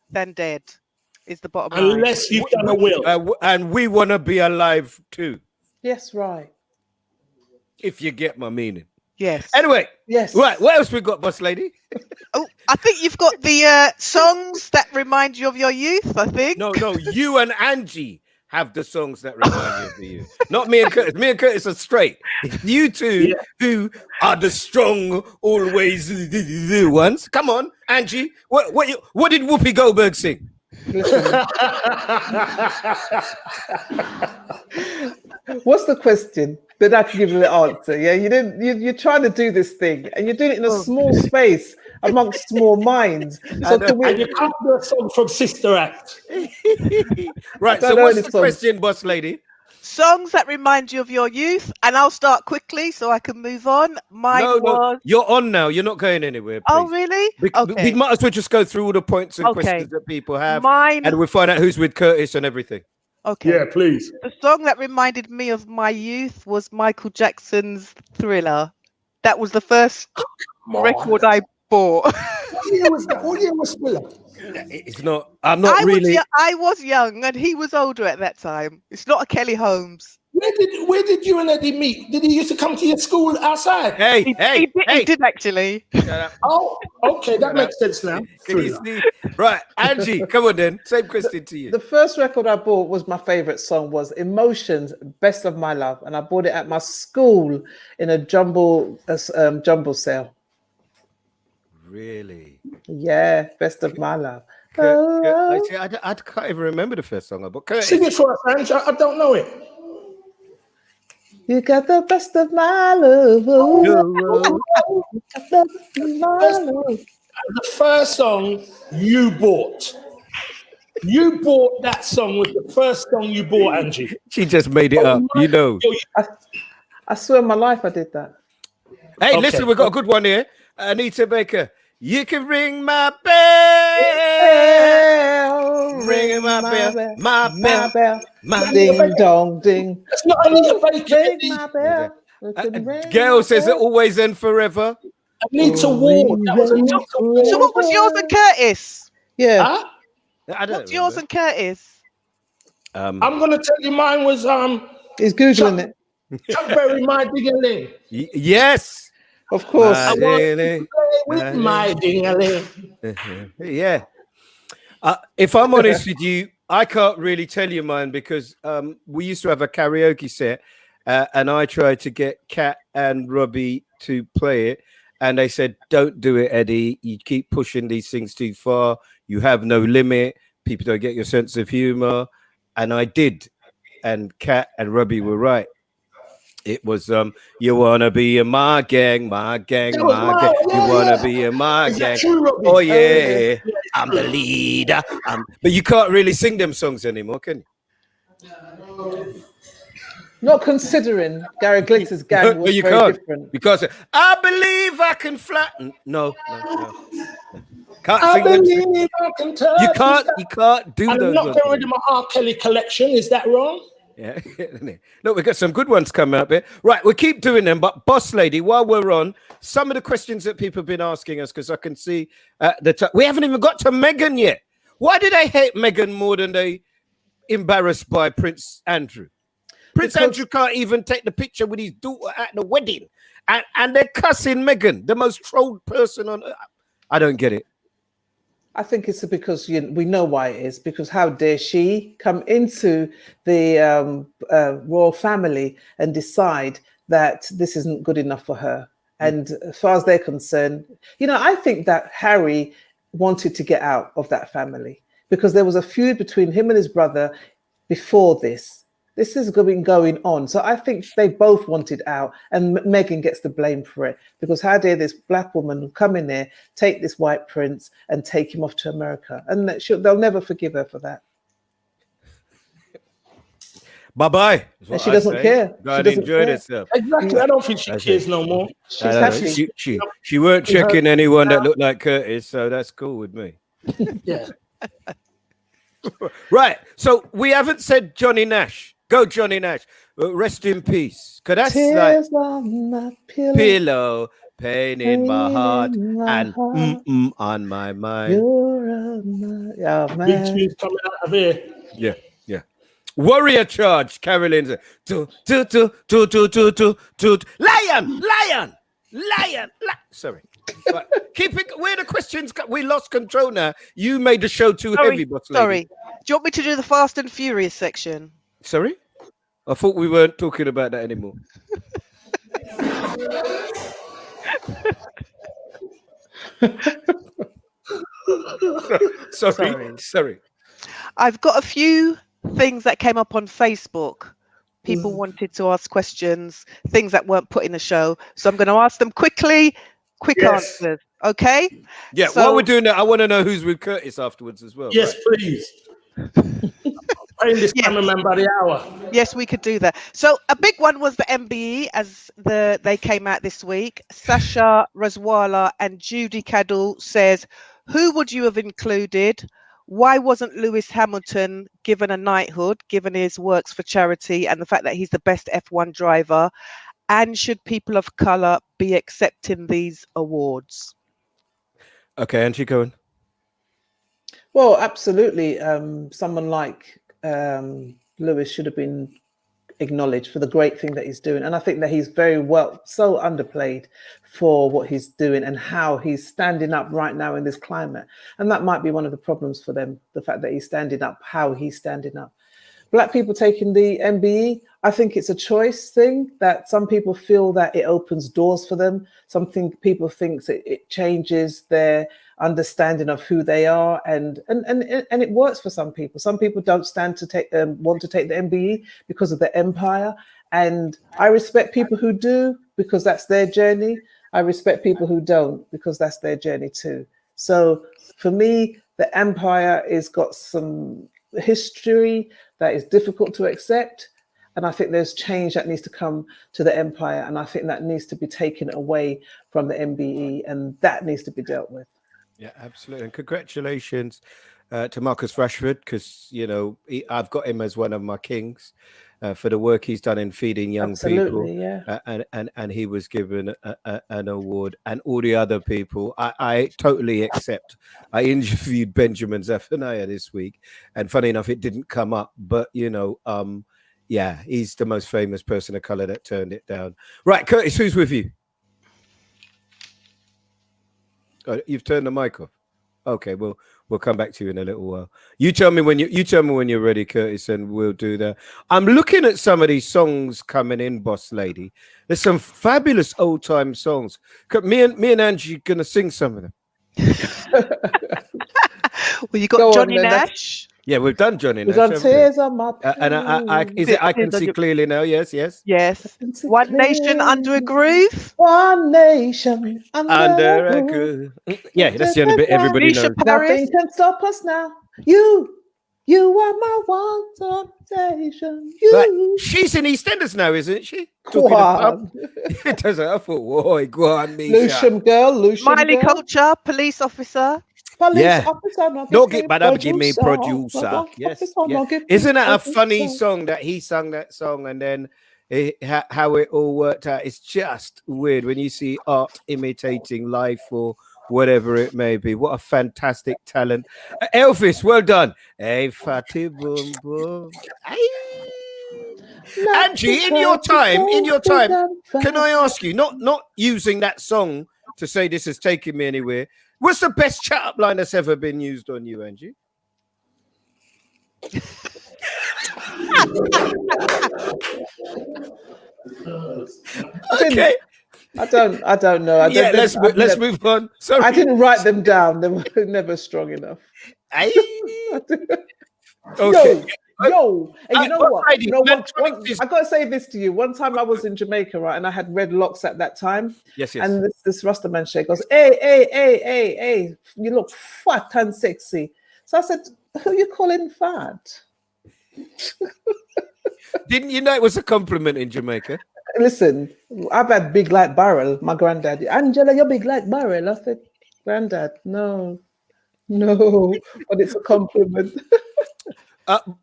S3: than dead, is the bottom line.
S7: Unless you've done a will.
S6: And we want to be alive too.
S4: Yes, right.
S6: If you get my meaning.
S3: Yes.
S6: Anyway.
S4: Yes.
S6: Right. What else we got, boss lady?
S3: Oh, I think you've got the songs that remind you of your youth, I think.
S6: No, you and Angie have the songs that remind you of the youth. Not me and Curtis. Me and Curtis are straight. It's you two who are the strong, always ones. Come on, Angie. What did Whoopi Goldberg sing?
S4: What's the question? Then I can give you the answer. Yeah, you're trying to do this thing, and you're doing it in a small space amongst small minds. So
S7: And you can't do a song from Sister Act.
S6: Right. So what's the question, boss lady?
S3: Songs that remind you of your youth, and I'll start quickly so I can move on.
S6: No, you're on now. You're not going anywhere. Please.
S3: Oh, really? Okay.
S6: We might as well just go through all the points and questions that people have, and we'll find out who's with Curtis and everything.
S3: Okay.
S7: Yeah, please.
S3: The song that reminded me of my youth was Michael Jackson's Thriller. That was the first record I bought.
S7: What year was that? What year was Thriller?
S6: It's not. I'm not really.
S3: I was young, and he was older at that time. It's not a Kelly Holmes.
S7: Where did you and Eddie meet? Did he used to come to your school outside?
S3: He did actually.
S7: Oh, okay, that makes sense now.
S6: Right, Angie, come on then. Same question to you.
S4: The first record I bought was my favorite song was Emotions, Best of My Love, and I bought it at my school in a jumble sale.
S6: Really?
S4: Yeah, Best of My Love.
S6: I can't even remember the first song I bought.
S7: Sing it for us, Angie. I don't know it.
S4: You got the best of my love.
S7: The first song you bought. You bought that song was the first song you bought, Angie.
S6: She just made it up, you know.
S4: I swear on my life I did that.
S6: Hey, listen, we've got a good one here. Anita Baker. You can ring my bell. Ring my bell. My bell. My
S4: ding dong ding.
S7: It's not Anita Baker.
S4: Ring my bell.
S6: Gail says it always and forever.
S7: Anita Ward. That was Anita Ward.
S3: So what was yours and Curtis?
S4: Yeah.
S7: Huh?
S6: I don't
S3: What's yours and Curtis?
S7: I'm gonna tell you mine was
S4: He's Googling it.
S7: Chuck Berry, My Ding-a-ling.
S6: Yes.
S4: Of course.
S7: I want to play with my ding-a-ling.
S6: Yeah. If I'm honest with you, I can't really tell you mine because we used to have a karaoke set and I tried to get Kat and Robbie to play it. And they said, don't do it, Eddie. You keep pushing these things too far. You have no limit. People don't get your sense of humor. And I did. And Kat and Robbie were right. It was you wanna be in my gang, my gang, my gang. You wanna be in my gang. Oh yeah, I'm the leader. But you can't really sing them songs anymore, can you?
S4: Not considering Gary Glitter's gang was very different.
S6: Because I believe I can flatten. No. Can't
S7: I
S6: sing them.
S7: believe I can touch.
S6: You can't do
S7: and
S6: those.
S7: I'm not getting rid of my R. Kelly collection. Is that wrong?
S6: Yeah. Look, we've got some good ones coming up here. Right, we'll keep doing them. But boss lady, while we're on, some of the questions that people have been asking us, because I can see we haven't even got to Meghan yet. Why do they hate Meghan more than they embarrassed by Prince Andrew? Prince
S4: Because-
S6: Andrew can't even take the picture with his daughter at the wedding. And they're cussing Meghan, the most trolled person on earth. I don't get it.
S4: I think it's because we know why it is, because how dare she come into the royal family and decide that this isn't good enough for her. And as far as they're concerned, I think that Harry wanted to get out of that family because there was a feud between him and his brother before this. This has been going on. So I think they both wanted out, and Meghan gets the blame for it because how dare this black woman come in there, take this white prince and take him off to America. And they'll never forgive her for that.
S6: Bye-bye.
S4: And she doesn't care.
S6: Go and enjoy herself.
S7: Exactly. I don't think she cares no more.
S4: She's happy.
S6: She weren't checking anyone that looked like Curtis, so that's cool with me.
S7: Yeah.
S6: Right. So we haven't said Johnny Nash. Go, Johnny Nash. Rest in peace. Because that's
S4: Tears
S6: like
S4: on my
S6: pillow, pain in my heart, and
S4: heart.
S6: on my mind.
S4: You're
S7: Big
S4: man.
S7: tunes coming out of here.
S6: Yeah. Warrior charge, Carolyn's. Lion. Sorry. Right. Keep it. Where the questions? We lost control now. You made the show too heavy, boss lady.
S3: Sorry. Do you want me to do the Fast and Furious section?
S6: Sorry? I thought we weren't talking about that anymore. Sorry.
S3: I've got a few things that came up on Facebook. People wanted to ask questions, things that weren't put in the show. So I'm going to ask them quickly, answers. Okay?
S6: Yeah,
S3: So,
S6: while we're doing that, I want to know who's with Curtis afterwards as well.
S7: Yes, please. Paying this cameraman by the hour.
S3: Yes, we could do that. So a big one was the MBE as they came out this week. Sasha Razwala and Judy Cadell says, who would you have included? Why wasn't Lewis Hamilton given a knighthood, given his works for charity and the fact that he's the best F1 driver? And should people of colour be accepting these awards?
S6: Okay, Angie, go on.
S4: Well, absolutely. Someone like Lewis should have been acknowledged for the great thing that he's doing. And I think that he's so underplayed for what he's doing and how he's standing up right now in this climate. And that might be one of the problems for them, the fact that he's standing up, how he's standing up. Black people taking the MBE, I think it's a choice thing that some people feel that it opens doors for them. People think it changes their understanding of who they are, and it works for some people. Some people don't want to take the MBE because of the empire, and I respect people who do because that's their journey. I respect people who don't because that's their journey too. So for me, the empire has got some history that is difficult to accept, and I think there's change that needs to come to the empire, and I think that needs to be taken away from the MBE, and that needs to be dealt with.
S6: Yeah, absolutely. And congratulations to Marcus Rashford, because I've got him as one of my kings for the work he's done in feeding young people.
S4: Yeah.
S6: And he was given an award, and all the other people I totally accept. I interviewed Benjamin Zephaniah this week, and funny enough, it didn't come up, but yeah, he's the most famous person of color that turned it down. Right, Curtis, who's with you? Oh, you've turned the mic off. Okay, we'll come back to you in a little while. You tell me when you're ready, Curtis, and we'll do that. I'm looking at some of these songs coming in, boss lady. There's some fabulous old time songs. Me and Angie gonna sing some of them.
S3: Well, you got Johnny Nash.
S6: Yeah, we've done Johnny Nash.
S4: We've done Tears on My Pillow.
S6: And I can see clearly now. Yes.
S3: One Nation Under a Groove.
S4: One Nation Under a Groove.
S6: Yeah, that's the only bit everybody knows.
S4: Nothing can stop us now. You are my one temptation.
S6: She's in EastEnders now, isn't she?
S4: Go on.
S6: It doesn't. I thought, whoa, go on, Misha.
S4: Lucian girl.
S3: Miley Culture, police officer.
S4: Officer,
S6: don't get bad, give me producer. Yes. Isn't that a funny song that he sung that song, and then how it all worked out? It's just weird when you see art imitating life or whatever it may be. What a fantastic talent. Elvis, well done. Hey, fatty boom boom. Angie, in your time, can I ask you, not using that song to say this has taken me anywhere, what's the best chat up line that's ever been used on you, Angie? Okay.
S4: I don't know.
S6: Yeah, let's move on. Sorry.
S4: I didn't write them down. They were never strong enough.
S6: Okay.
S4: Yo, and you know what?
S6: Friday,
S4: You know what? I gotta say this to you. One time I was in Jamaica, right, and I had red locks at that time.
S6: Yes.
S4: And this Rasta man shake goes, hey, you look fat and sexy. So I said, who you calling fat?
S6: Didn't you know it was a compliment in Jamaica?
S4: Listen, I've had big like barrel. My granddad, Angela, you're big like barrel. I said, granddad, no, but it's a compliment.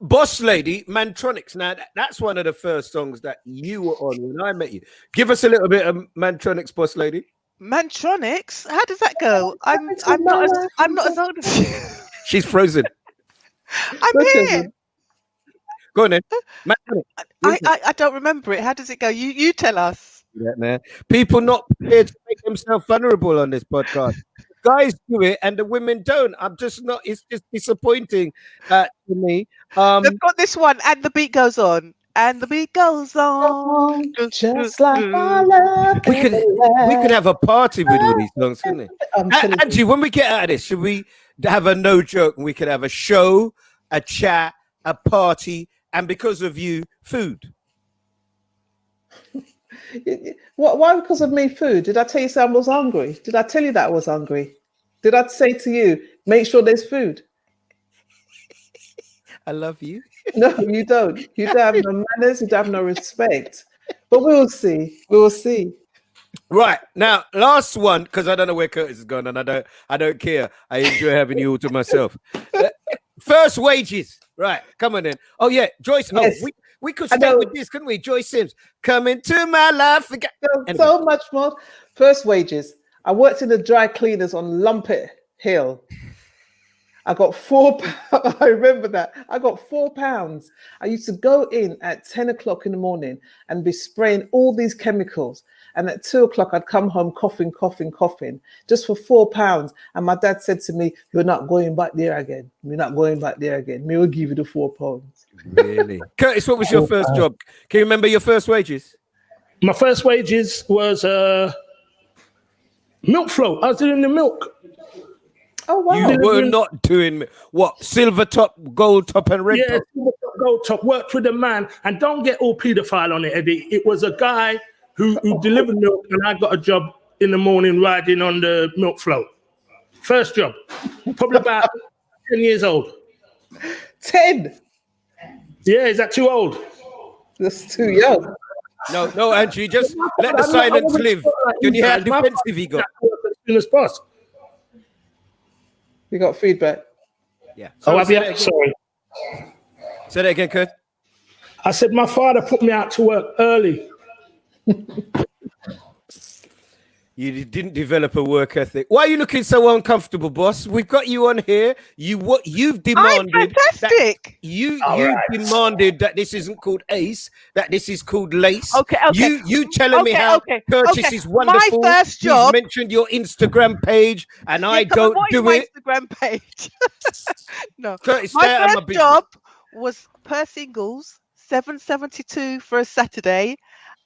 S6: Boss Lady, Mantronics. Now, that's one of the first songs that you were on when I met you. Give us a little bit of Mantronics, Boss Lady.
S3: Mantronics? How does that go? I'm not as old as you.
S6: She's frozen.
S3: I'm here.
S6: Go on then.
S3: I don't remember it. How does it go? You tell us.
S6: Yeah, man. People not prepared to make themselves vulnerable on this podcast. Guys do it and the women don't. I'm just not. It's just disappointing to me.
S3: They've got this one, and the beat goes on, and the beat goes on,
S4: just like my love.
S6: We could have a party with all these songs, couldn't we? Angie, when we get out of this, should we have a no joke? And we could have a show, a chat, a party, and because of you, food.
S4: Why because of me food? Did I tell you I was hungry? Did I tell you that I was hungry? Did I say to you, make sure there's food?
S6: I love you.
S4: No, you don't. You don't have no manners, you don't have no respect. But we will see. We will see.
S6: Right. Now, last one, because I don't know where Curtis is going, and I don't care. I enjoy having you all to myself. First wages. Right. Come on then. Oh yeah, Joyce. Yes. Oh, we could start with this, couldn't we? Joyce Sims, come into my life.
S4: So much more. First wages. I worked in the dry cleaners on Lumpet Hill. I got £4. I remember that. I got £4. I used to go in at 10 o'clock in the morning and be spraying all these chemicals. And at 2 o'clock, I'd come home coughing, just for £4. And my dad said to me, "You're not going back there again. You're not going back there again. Me will give you the £4."
S6: Really? Curtis, what was your first job? Can you remember your first wages?
S7: My first wages was milk float. I was doing the milk.
S4: Oh, wow.
S6: You were not doing what? Silver top, gold top, and red top?
S7: Yeah, silver top, gold top. Worked with a man. And don't get all paedophile on it, Eddie. It was a guy who delivered milk, and I got a job in the morning riding on the milk float. First job. Probably about 10 years old.
S4: 10?
S7: Yeah, is that too old?
S4: That's too young.
S6: No, Angie, just let the silence live. Can you hear how defensive he got?
S7: As soon as possible.
S4: You got feedback?
S6: Yeah.
S7: Sorry.
S6: Say that again, Kurt.
S7: I said my father put me out to work early.
S6: You didn't develop a work ethic. Why are you looking so uncomfortable, boss? We've got you on here. You've demanded.
S3: I'm fantastic.
S6: You demanded that this isn't called Ace, that this is called Lace.
S3: Okay.
S6: You telling me how Curtis is wonderful.
S3: My first job.
S6: He's mentioned your Instagram page, and I don't do it.
S3: Instagram page. No.
S6: Curtis,
S3: my first job was per singles, $7.72 for a Saturday.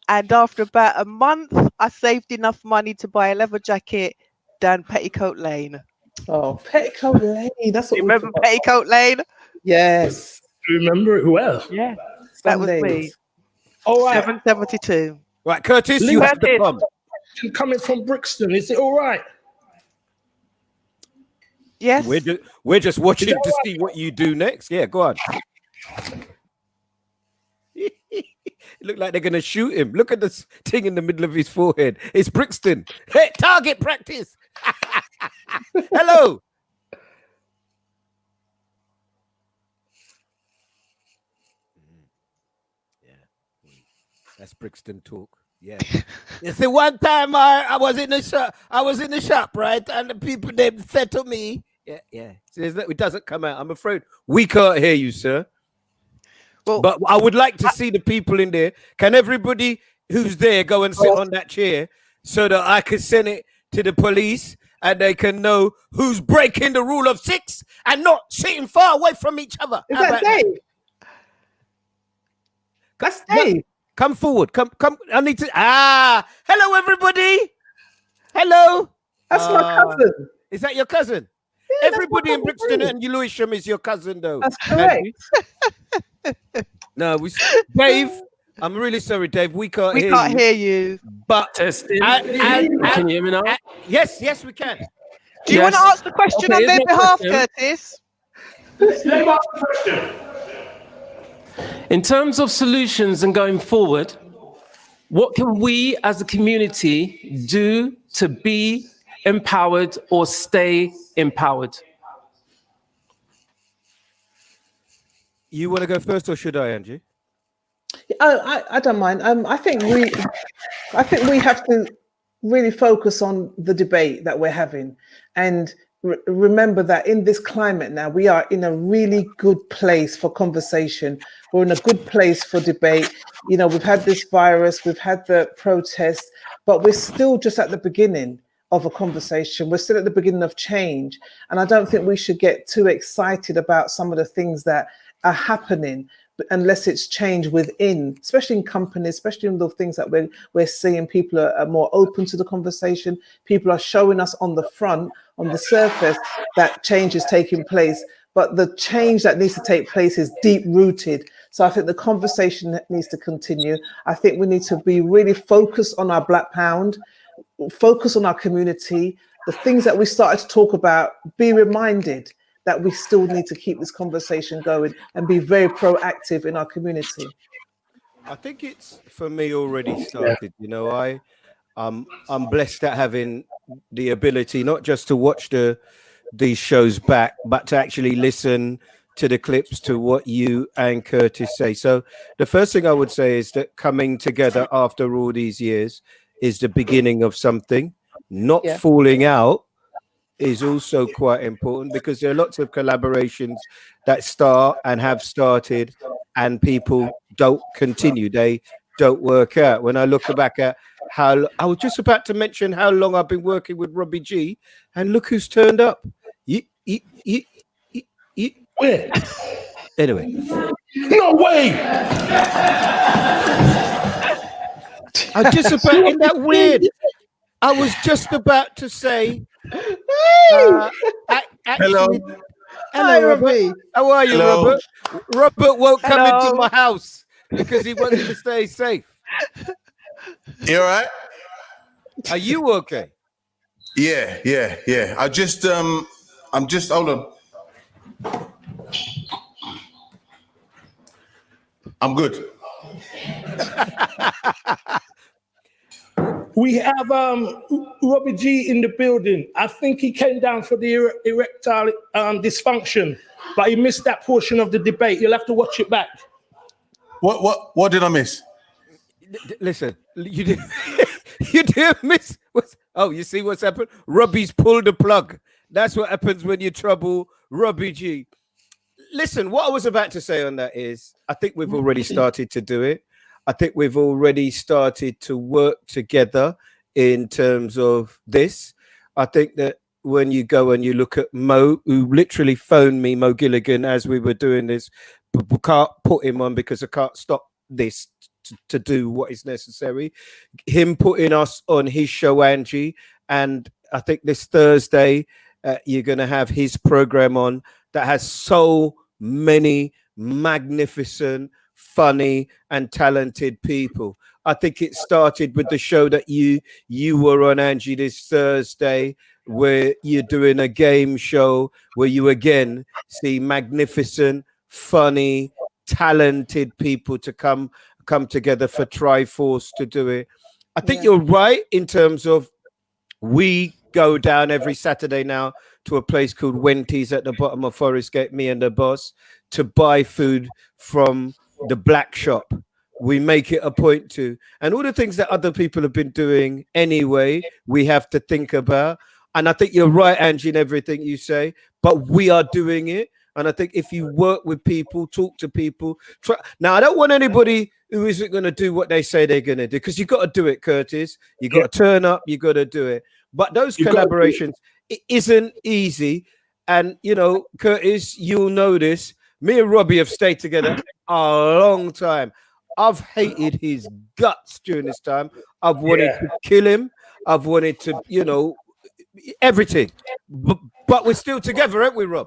S3: And after about a month, I saved enough money to buy a leather jacket down Petticoat Lane.
S4: Oh, Petticoat Lane. That's what.
S3: You remember Petticoat Lane?
S4: Yes.
S7: You remember it well?
S3: Yeah. That was me.
S7: All right.
S3: $7.72.
S6: Right, Curtis, you have to come.
S7: Coming from Brixton, is it all right?
S3: Yes.
S6: We're just watching to see what you do next. Yeah, go on. It looked like they're going to shoot him. Look at this thing in the middle of his forehead. It's Brixton. Hey, target practice. Hello. Yeah, that's Brixton talk. Yeah. It's the one time I was in the shop. I was in the shop, right? And the people they said to me, yeah. So it doesn't come out. I'm afraid we can't hear you, sir.
S3: Well,
S6: but I would like to see the people in there. Can everybody who's there go and sit on that chair so that I can send it to the police and they can know who's breaking the rule of 6 and not sitting far away from each other?
S4: Is that Dave? That's Dave.
S6: Come forward. Come. I need to. Hello, everybody. Hello.
S4: That's my cousin.
S6: Is that your cousin?
S4: Yeah,
S6: everybody in Brixton and Lewisham is your cousin, though.
S4: That's correct.
S6: No, Dave. I'm really sorry, Dave. We can't
S3: hear you.
S6: But
S10: testing. Can you hear me now?
S6: Yes, we can.
S3: Do you want to ask the question on their behalf, Curtis?
S7: Let me ask the question.
S10: In terms of solutions and going forward, what can we as a community do to be empowered or stay empowered?
S6: You want to go first, or should I, Angie?
S4: I don't mind. I think we have to really focus on the debate that we're having, and remember that in this climate now, we are in a really good place for conversation. We're in a good place for debate. You know, we've had this virus, we've had the protests, but we're still just at the beginning of a conversation. We're still at the beginning of change. And I don't think we should get too excited about some of the things that are happening unless it's change within, especially in companies, especially in the things that we're seeing. People are more open to the conversation. People are showing us on the front, on the surface, that change is taking place. But the change that needs to take place is deep rooted. So I think the conversation needs to continue. I think we need to be really focused on our Black Pound, focus on our community, the things that we started to talk about, be reminded that we still need to keep this conversation going and be very proactive in our community.
S6: I think it's, for me, already started. You know, I'm blessed at having the ability not just to watch these shows back, but to actually listen to the clips, to what you and Curtis say. So the first thing I would say is that coming together after all these years is the beginning of something. Not falling out is also quite important, because there are lots of collaborations that start and have started and people don't continue. They don't work out. When I look back at how, I was just about to mention how long I've been working with Robbie G, and look who's turned up.
S7: Where?
S6: Anyway.
S7: No way!
S6: I just about, isn't that weird? I was just about to say,
S11: Hello.
S6: Hello, Robert. How are you,
S11: Hello.
S6: Robert? Robert won't come into my house because he wants to stay safe.
S11: You all right?
S6: Are you okay?
S11: Yeah. I'm just hold on. I'm good.
S7: We have Robbie G in the building. I think he came down for the erectile dysfunction, but he missed that portion of the debate. You'll have to watch it back.
S11: What did I miss?
S6: Listen, you did you did miss. You see what's happened? Robbie's pulled the plug. That's what happens when you trouble Robbie G. Listen, what I was about to say on that is, I think we've already started to do it. I think we've already started to work together in terms of this. I think that when you go and you look at Mo, who literally phoned me, Mo Gilligan, as we were doing this, we can't put him on because I can't stop this to do what is necessary. Him putting us on his show, Angie, and I think this Thursday you're going to have his program on that has so many magnificent, funny and talented people. I think it started with the show that you were on, Angie, this Thursday, where you're doing a game show where you again see magnificent, funny, talented people to come together for Triforce to do it. I think you're right in terms of, we go down every Saturday now to a place called Wenty's at the bottom of Forest Gate, me and the boss, to buy food from the black shop, we make it a point to. And all the things that other people have been doing anyway, we have to think about. And I think you're right, Angie, in everything you say, but we are doing it. And I think if you work with people, talk to people. Now, I don't want anybody who isn't going to do what they say they're going to do, because you got to do it, Curtis. You got to turn up. You got to do it. But those collaborations, it isn't easy. And, you know, Curtis, you'll know this. Me and Robbie have stayed together a long time. I've hated his guts during this time. I've wanted to kill him. I've wanted to, you know, everything. But we're still together, aren't we, Rob?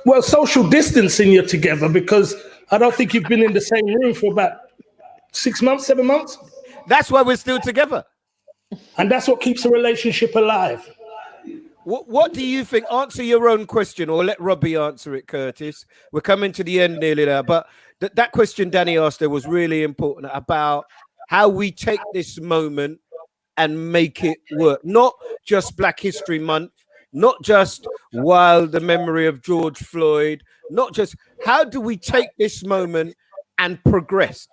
S7: Well, social distancing, you're together, because I don't think you've been in the same room for about 6 months, 7 months.
S6: That's why we're still together.
S7: And that's what keeps a relationship alive.
S6: What do you think? Answer your own question, or let Robbie answer it, Curtis. We're coming to the end nearly now. But that question Danny asked there was really important, about how we take this moment and make it work. Not just Black History Month, not just while the memory of George Floyd, not just, how do we take this moment and progress?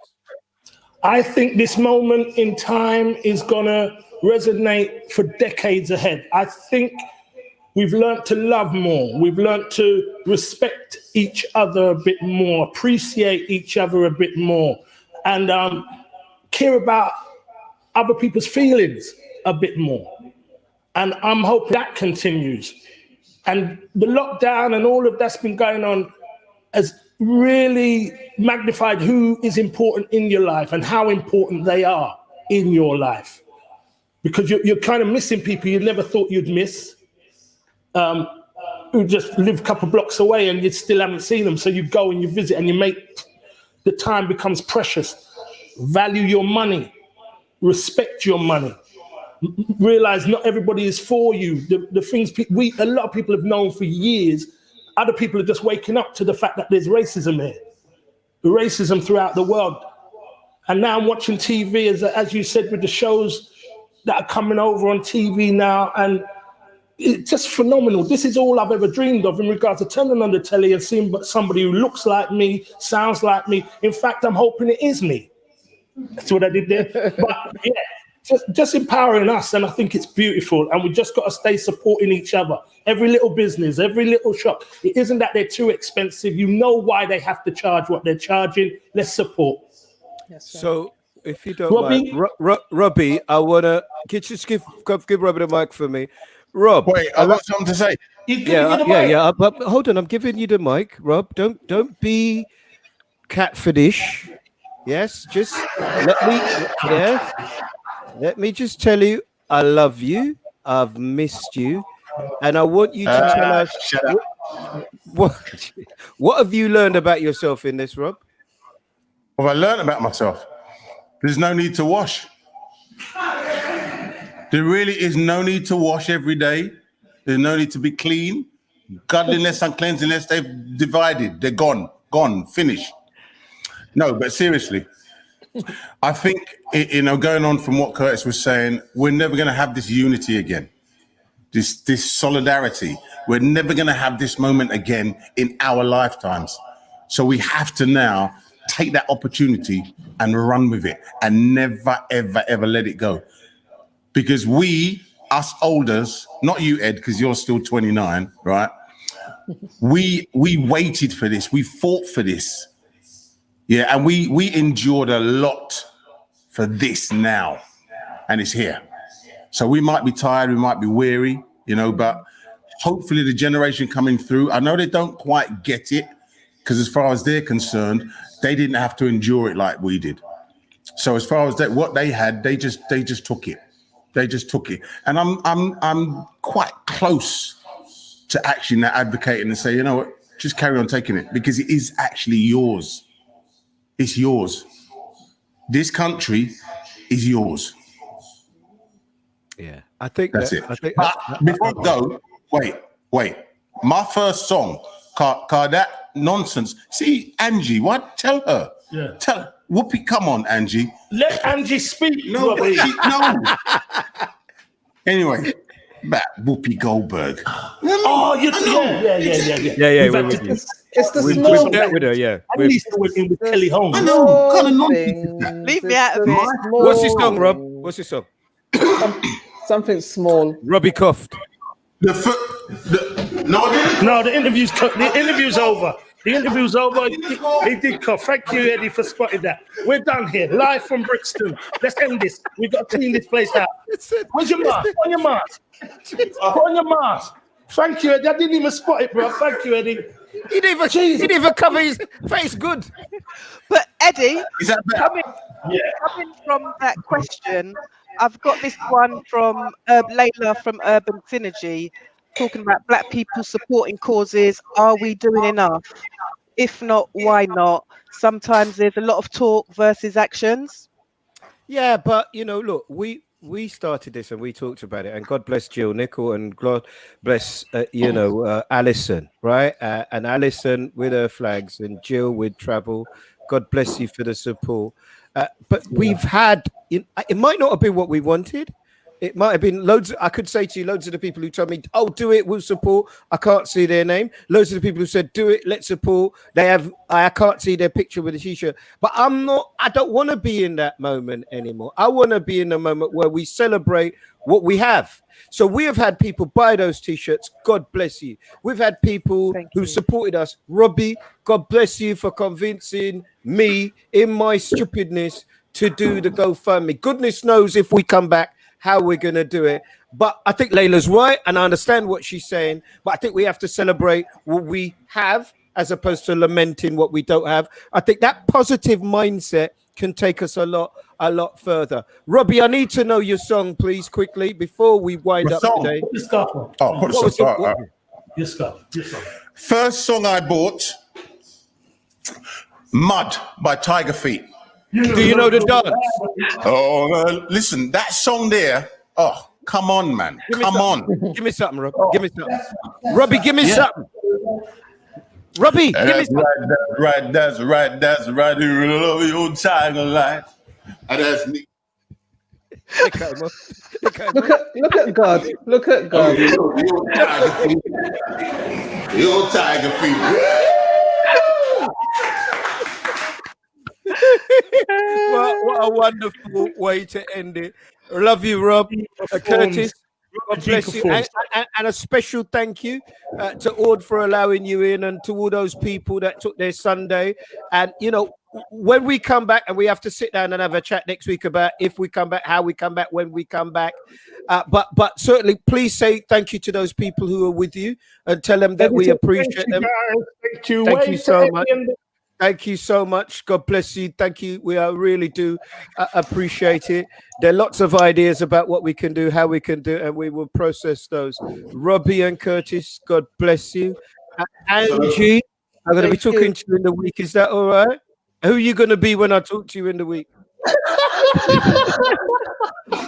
S7: I think this moment in time is going to resonate for decades ahead. I think we've learned to love more. We've learned to respect each other a bit more, appreciate each other a bit more, and care about other people's feelings a bit more. And I'm hoping that continues. And the lockdown and all of that's been going on has really magnified who is important in your life and how important they are in your life. Because you're kind of missing people you never thought you'd miss, who just live a couple blocks away and you still haven't seen them. So you go and you visit and you make, the time becomes precious. Value your money, respect your money. Realize not everybody is for you. The things a lot of people have known for years, other people are just waking up to the fact that there's racism here, racism throughout the world. And now I'm watching TV, as you said, with the shows that are coming over on TV now, and it's just phenomenal. This is all I've ever dreamed of in regards to turning on the telly and seeing somebody who looks like me, sounds like me. In fact, I'm hoping it is me. That's what I did there. But yeah, just empowering us, and I think it's beautiful. And we just got to stay supporting each other. Every little business, every little shop. It isn't that they're too expensive. You know why they have to charge what they're charging. Let's support.
S4: Yes,
S6: so, if you don't mind, Robbie, I want to give Robbie the mic for me. Rob,
S11: wait, I've got something to say.
S6: Yeah. But hold on, I'm giving you the mic, Rob. Don't be catfish. Yes, just let me just tell you, I love you. I've missed you, and I want you to tell us what have you learned about yourself in this, Rob?
S11: What have I learned about myself? There's no need to wash. There really is no need to wash every day. There's no need to be clean. Godliness and cleanliness, they've divided. They're gone, finished. No, but seriously, I think, going on from what Curtis was saying, we're never going to have this unity again, this solidarity. We're never going to have this moment again in our lifetimes. So we have to now take that opportunity and run with it and never, ever, ever let it go. Because us olders, not you, Ed, because you're still 29, right? We waited for this. We fought for this. Yeah, and we endured a lot for this now. And it's here. So we might be tired, we might be weary, but hopefully the generation coming through, I know they don't quite get it, because as far as they're concerned, they didn't have to endure it like we did. So as far as what they had, they just took it. They just took it. And I'm quite close to actually now advocating and say, you know what, just carry on taking it, because it is actually yours. It's yours. This country is yours.
S6: Yeah, I think
S11: that's it. But before I go, wait. My first song, that nonsense. See, Angie, what? Tell her.
S7: Yeah.
S11: Tell her. Whoopi, come on, Angie.
S7: Let Angie speak.
S11: No, no. Anyway, back Whoopi Goldberg.
S7: Oh, yeah.
S6: Yeah.
S4: It's the
S6: With
S4: small
S6: that, with her, yeah.
S7: I used to work in with Kelly Holmes.
S11: I know, what kind of
S4: small
S11: nonsense.
S4: things.
S3: Leave me
S4: It's
S3: out of
S4: the
S3: it.
S4: small
S6: What's his song, Rob?
S4: things.
S6: What's his song?
S4: Something small.
S6: Robbie coughed.
S11: No, I didn't.
S7: No, the interview's over. The interview's over. He did cough. Thank you, Eddie, for spotting that. We're done here, live from Brixton. Let's end this. We've got to clean this place out. Where's your mask? Put on your mask. Put on your mask. Thank you, Eddie. I didn't even spot it, bro. Thank you, Eddie.
S6: He didn't even cover his face good.
S3: But Eddie,
S11: Is that better?
S3: coming from that question, I've got this one from Layla from Urban Synergy, talking about Black people supporting causes. Are we doing enough? If not, why not? Sometimes there's a lot of talk versus actions.
S6: Yeah, but look, we started this and we talked about it, and God bless Jill Nickel and God bless Alison, right? And Alison with her flags and Jill with travel. God bless you for the support. But we've had it might not have been what we wanted. It might have been I could say to you, loads of the people who told me, "Oh, do it, we'll support." I can't see their name. Loads of the people who said, "Do it, let's support." I can't see their picture with a t-shirt. But I don't want to be in that moment anymore. I want to be in the moment where we celebrate what we have. So we have had people buy those t-shirts. God bless you. We've had people who supported us. Robbie, God bless you for convincing me in my stupidness to do the GoFundMe. Goodness knows if we come back, how we're going to do it. But I think Layla's right, and I understand what she's saying, but I think we have to celebrate what we have as opposed to lamenting what we don't have. I think that positive mindset can take us a lot further. Robbie, I need to know your song, please, quickly, before we wind up today.
S7: Put the scarf on.
S11: Oh, put the scarf on.
S7: Your scarf.
S11: First song I bought, Mud by Tiger Feet.
S6: Do you know the dance?
S11: Oh, listen, that song there. Oh, come on, man. Come on.
S6: Give me something, Rob. Give me something. Robbie, give me something. Robbie, give me something.
S11: That's right. You really love your tiger life. And that's me.
S4: Look at God. Look at God.
S11: Your tiger feet.
S6: What a wonderful way to end it. I love you, Rob. Curtis, God bless you. And a special thank you to Ord for allowing you in, and to all those people that took their Sunday. And, when we come back, and we have to sit down and have a chat next week about if we come back, how we come back, when we come back. But certainly, please say thank you to those people who are with you and tell them that we appreciate them.
S7: Thank you.
S6: Thank you so much. Thank you so much. God bless you. Thank you. We really do appreciate it. There are lots of ideas about what we can do, how we can do it, and we will process those. Robbie and Curtis, God bless you. Angie, I'm going to be talking to you in the week. Is that all right? Who are you going to be when I talk to you in the week?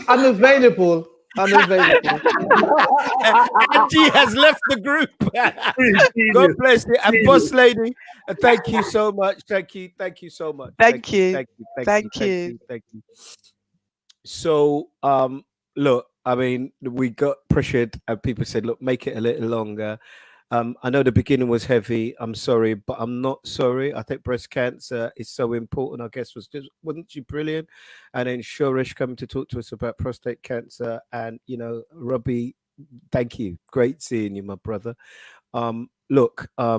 S4: I'm available. Angie
S6: has left the group. God bless you. And Boss Lady, thank you so much. Thank you so much.
S3: Thank you.
S6: So, look, I mean, we got pressured and people said, look, make it a little longer. I know the beginning was heavy. I'm sorry, but I'm not sorry. I think breast cancer is so important. I guess wasn't she brilliant? And then Shoresh coming to talk to us about prostate cancer. And Robbie, thank you. Great seeing you, my brother. Look, I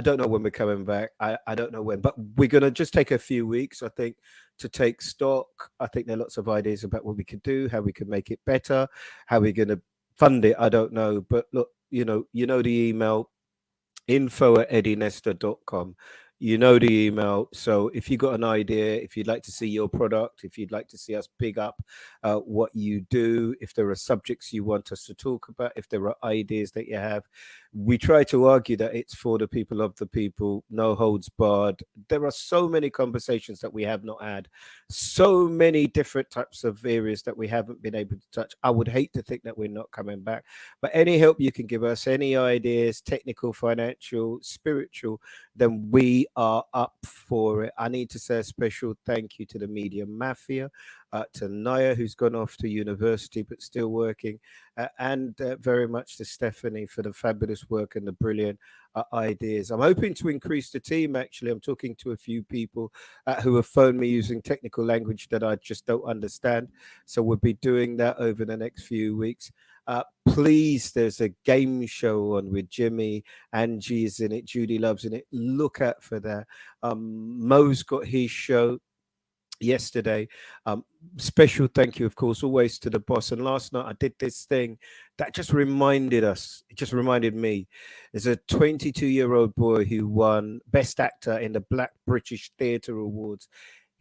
S6: don't know when we're coming back. I don't know when, but we're gonna just take a few weeks, I think, to take stock. I think there are lots of ideas about what we could do, how we could make it better, how we're gonna fund it. I don't know, but look. You know the email, info@eddienestor.com. You know the email. So if you've got an idea, if you'd like to see your product, if you'd like to see us big up what you do, if there are subjects you want us to talk about, if there are ideas that you have, we try to argue that it's for the people of the people, no holds barred. There are so many conversations that we have not had, so many different types of areas that we haven't been able to touch. I would hate to think that we're not coming back, but any help you can give us, any ideas, technical, financial, spiritual, then we are up for it. I need to say a special thank you to the Media Mafia, to Naya, who's gone off to university but still working, and very much to Stephanie for the fabulous work and the brilliant ideas. I'm hoping to increase the team. Actually, I'm talking to a few people who have phoned me using technical language that I just don't understand. So we'll be doing that over the next few weeks. Please, there's a game show on with Jimmy. Angie is in it. Judy Love's in it. Look out for that. Mo's got his show yesterday. Special thank you, of course, always to the boss. And last night I did this thing that just reminded us, it just reminded me. There's a 22-year-old boy who won Best Actor in the Black British Theatre Awards.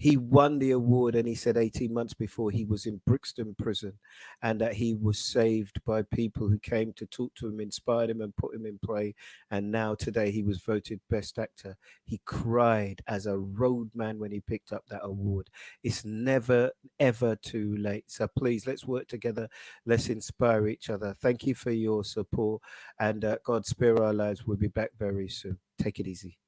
S6: He won the award, and he said 18 months before he was in Brixton prison, and that he was saved by people who came to talk to him, inspired him, and put him in play. And now today he was voted Best Actor. He cried as a roadman when he picked up that award. It's never, ever too late. So please, let's work together. Let's inspire each other. Thank you for your support, and God spare our lives. We'll be back very soon. Take it easy.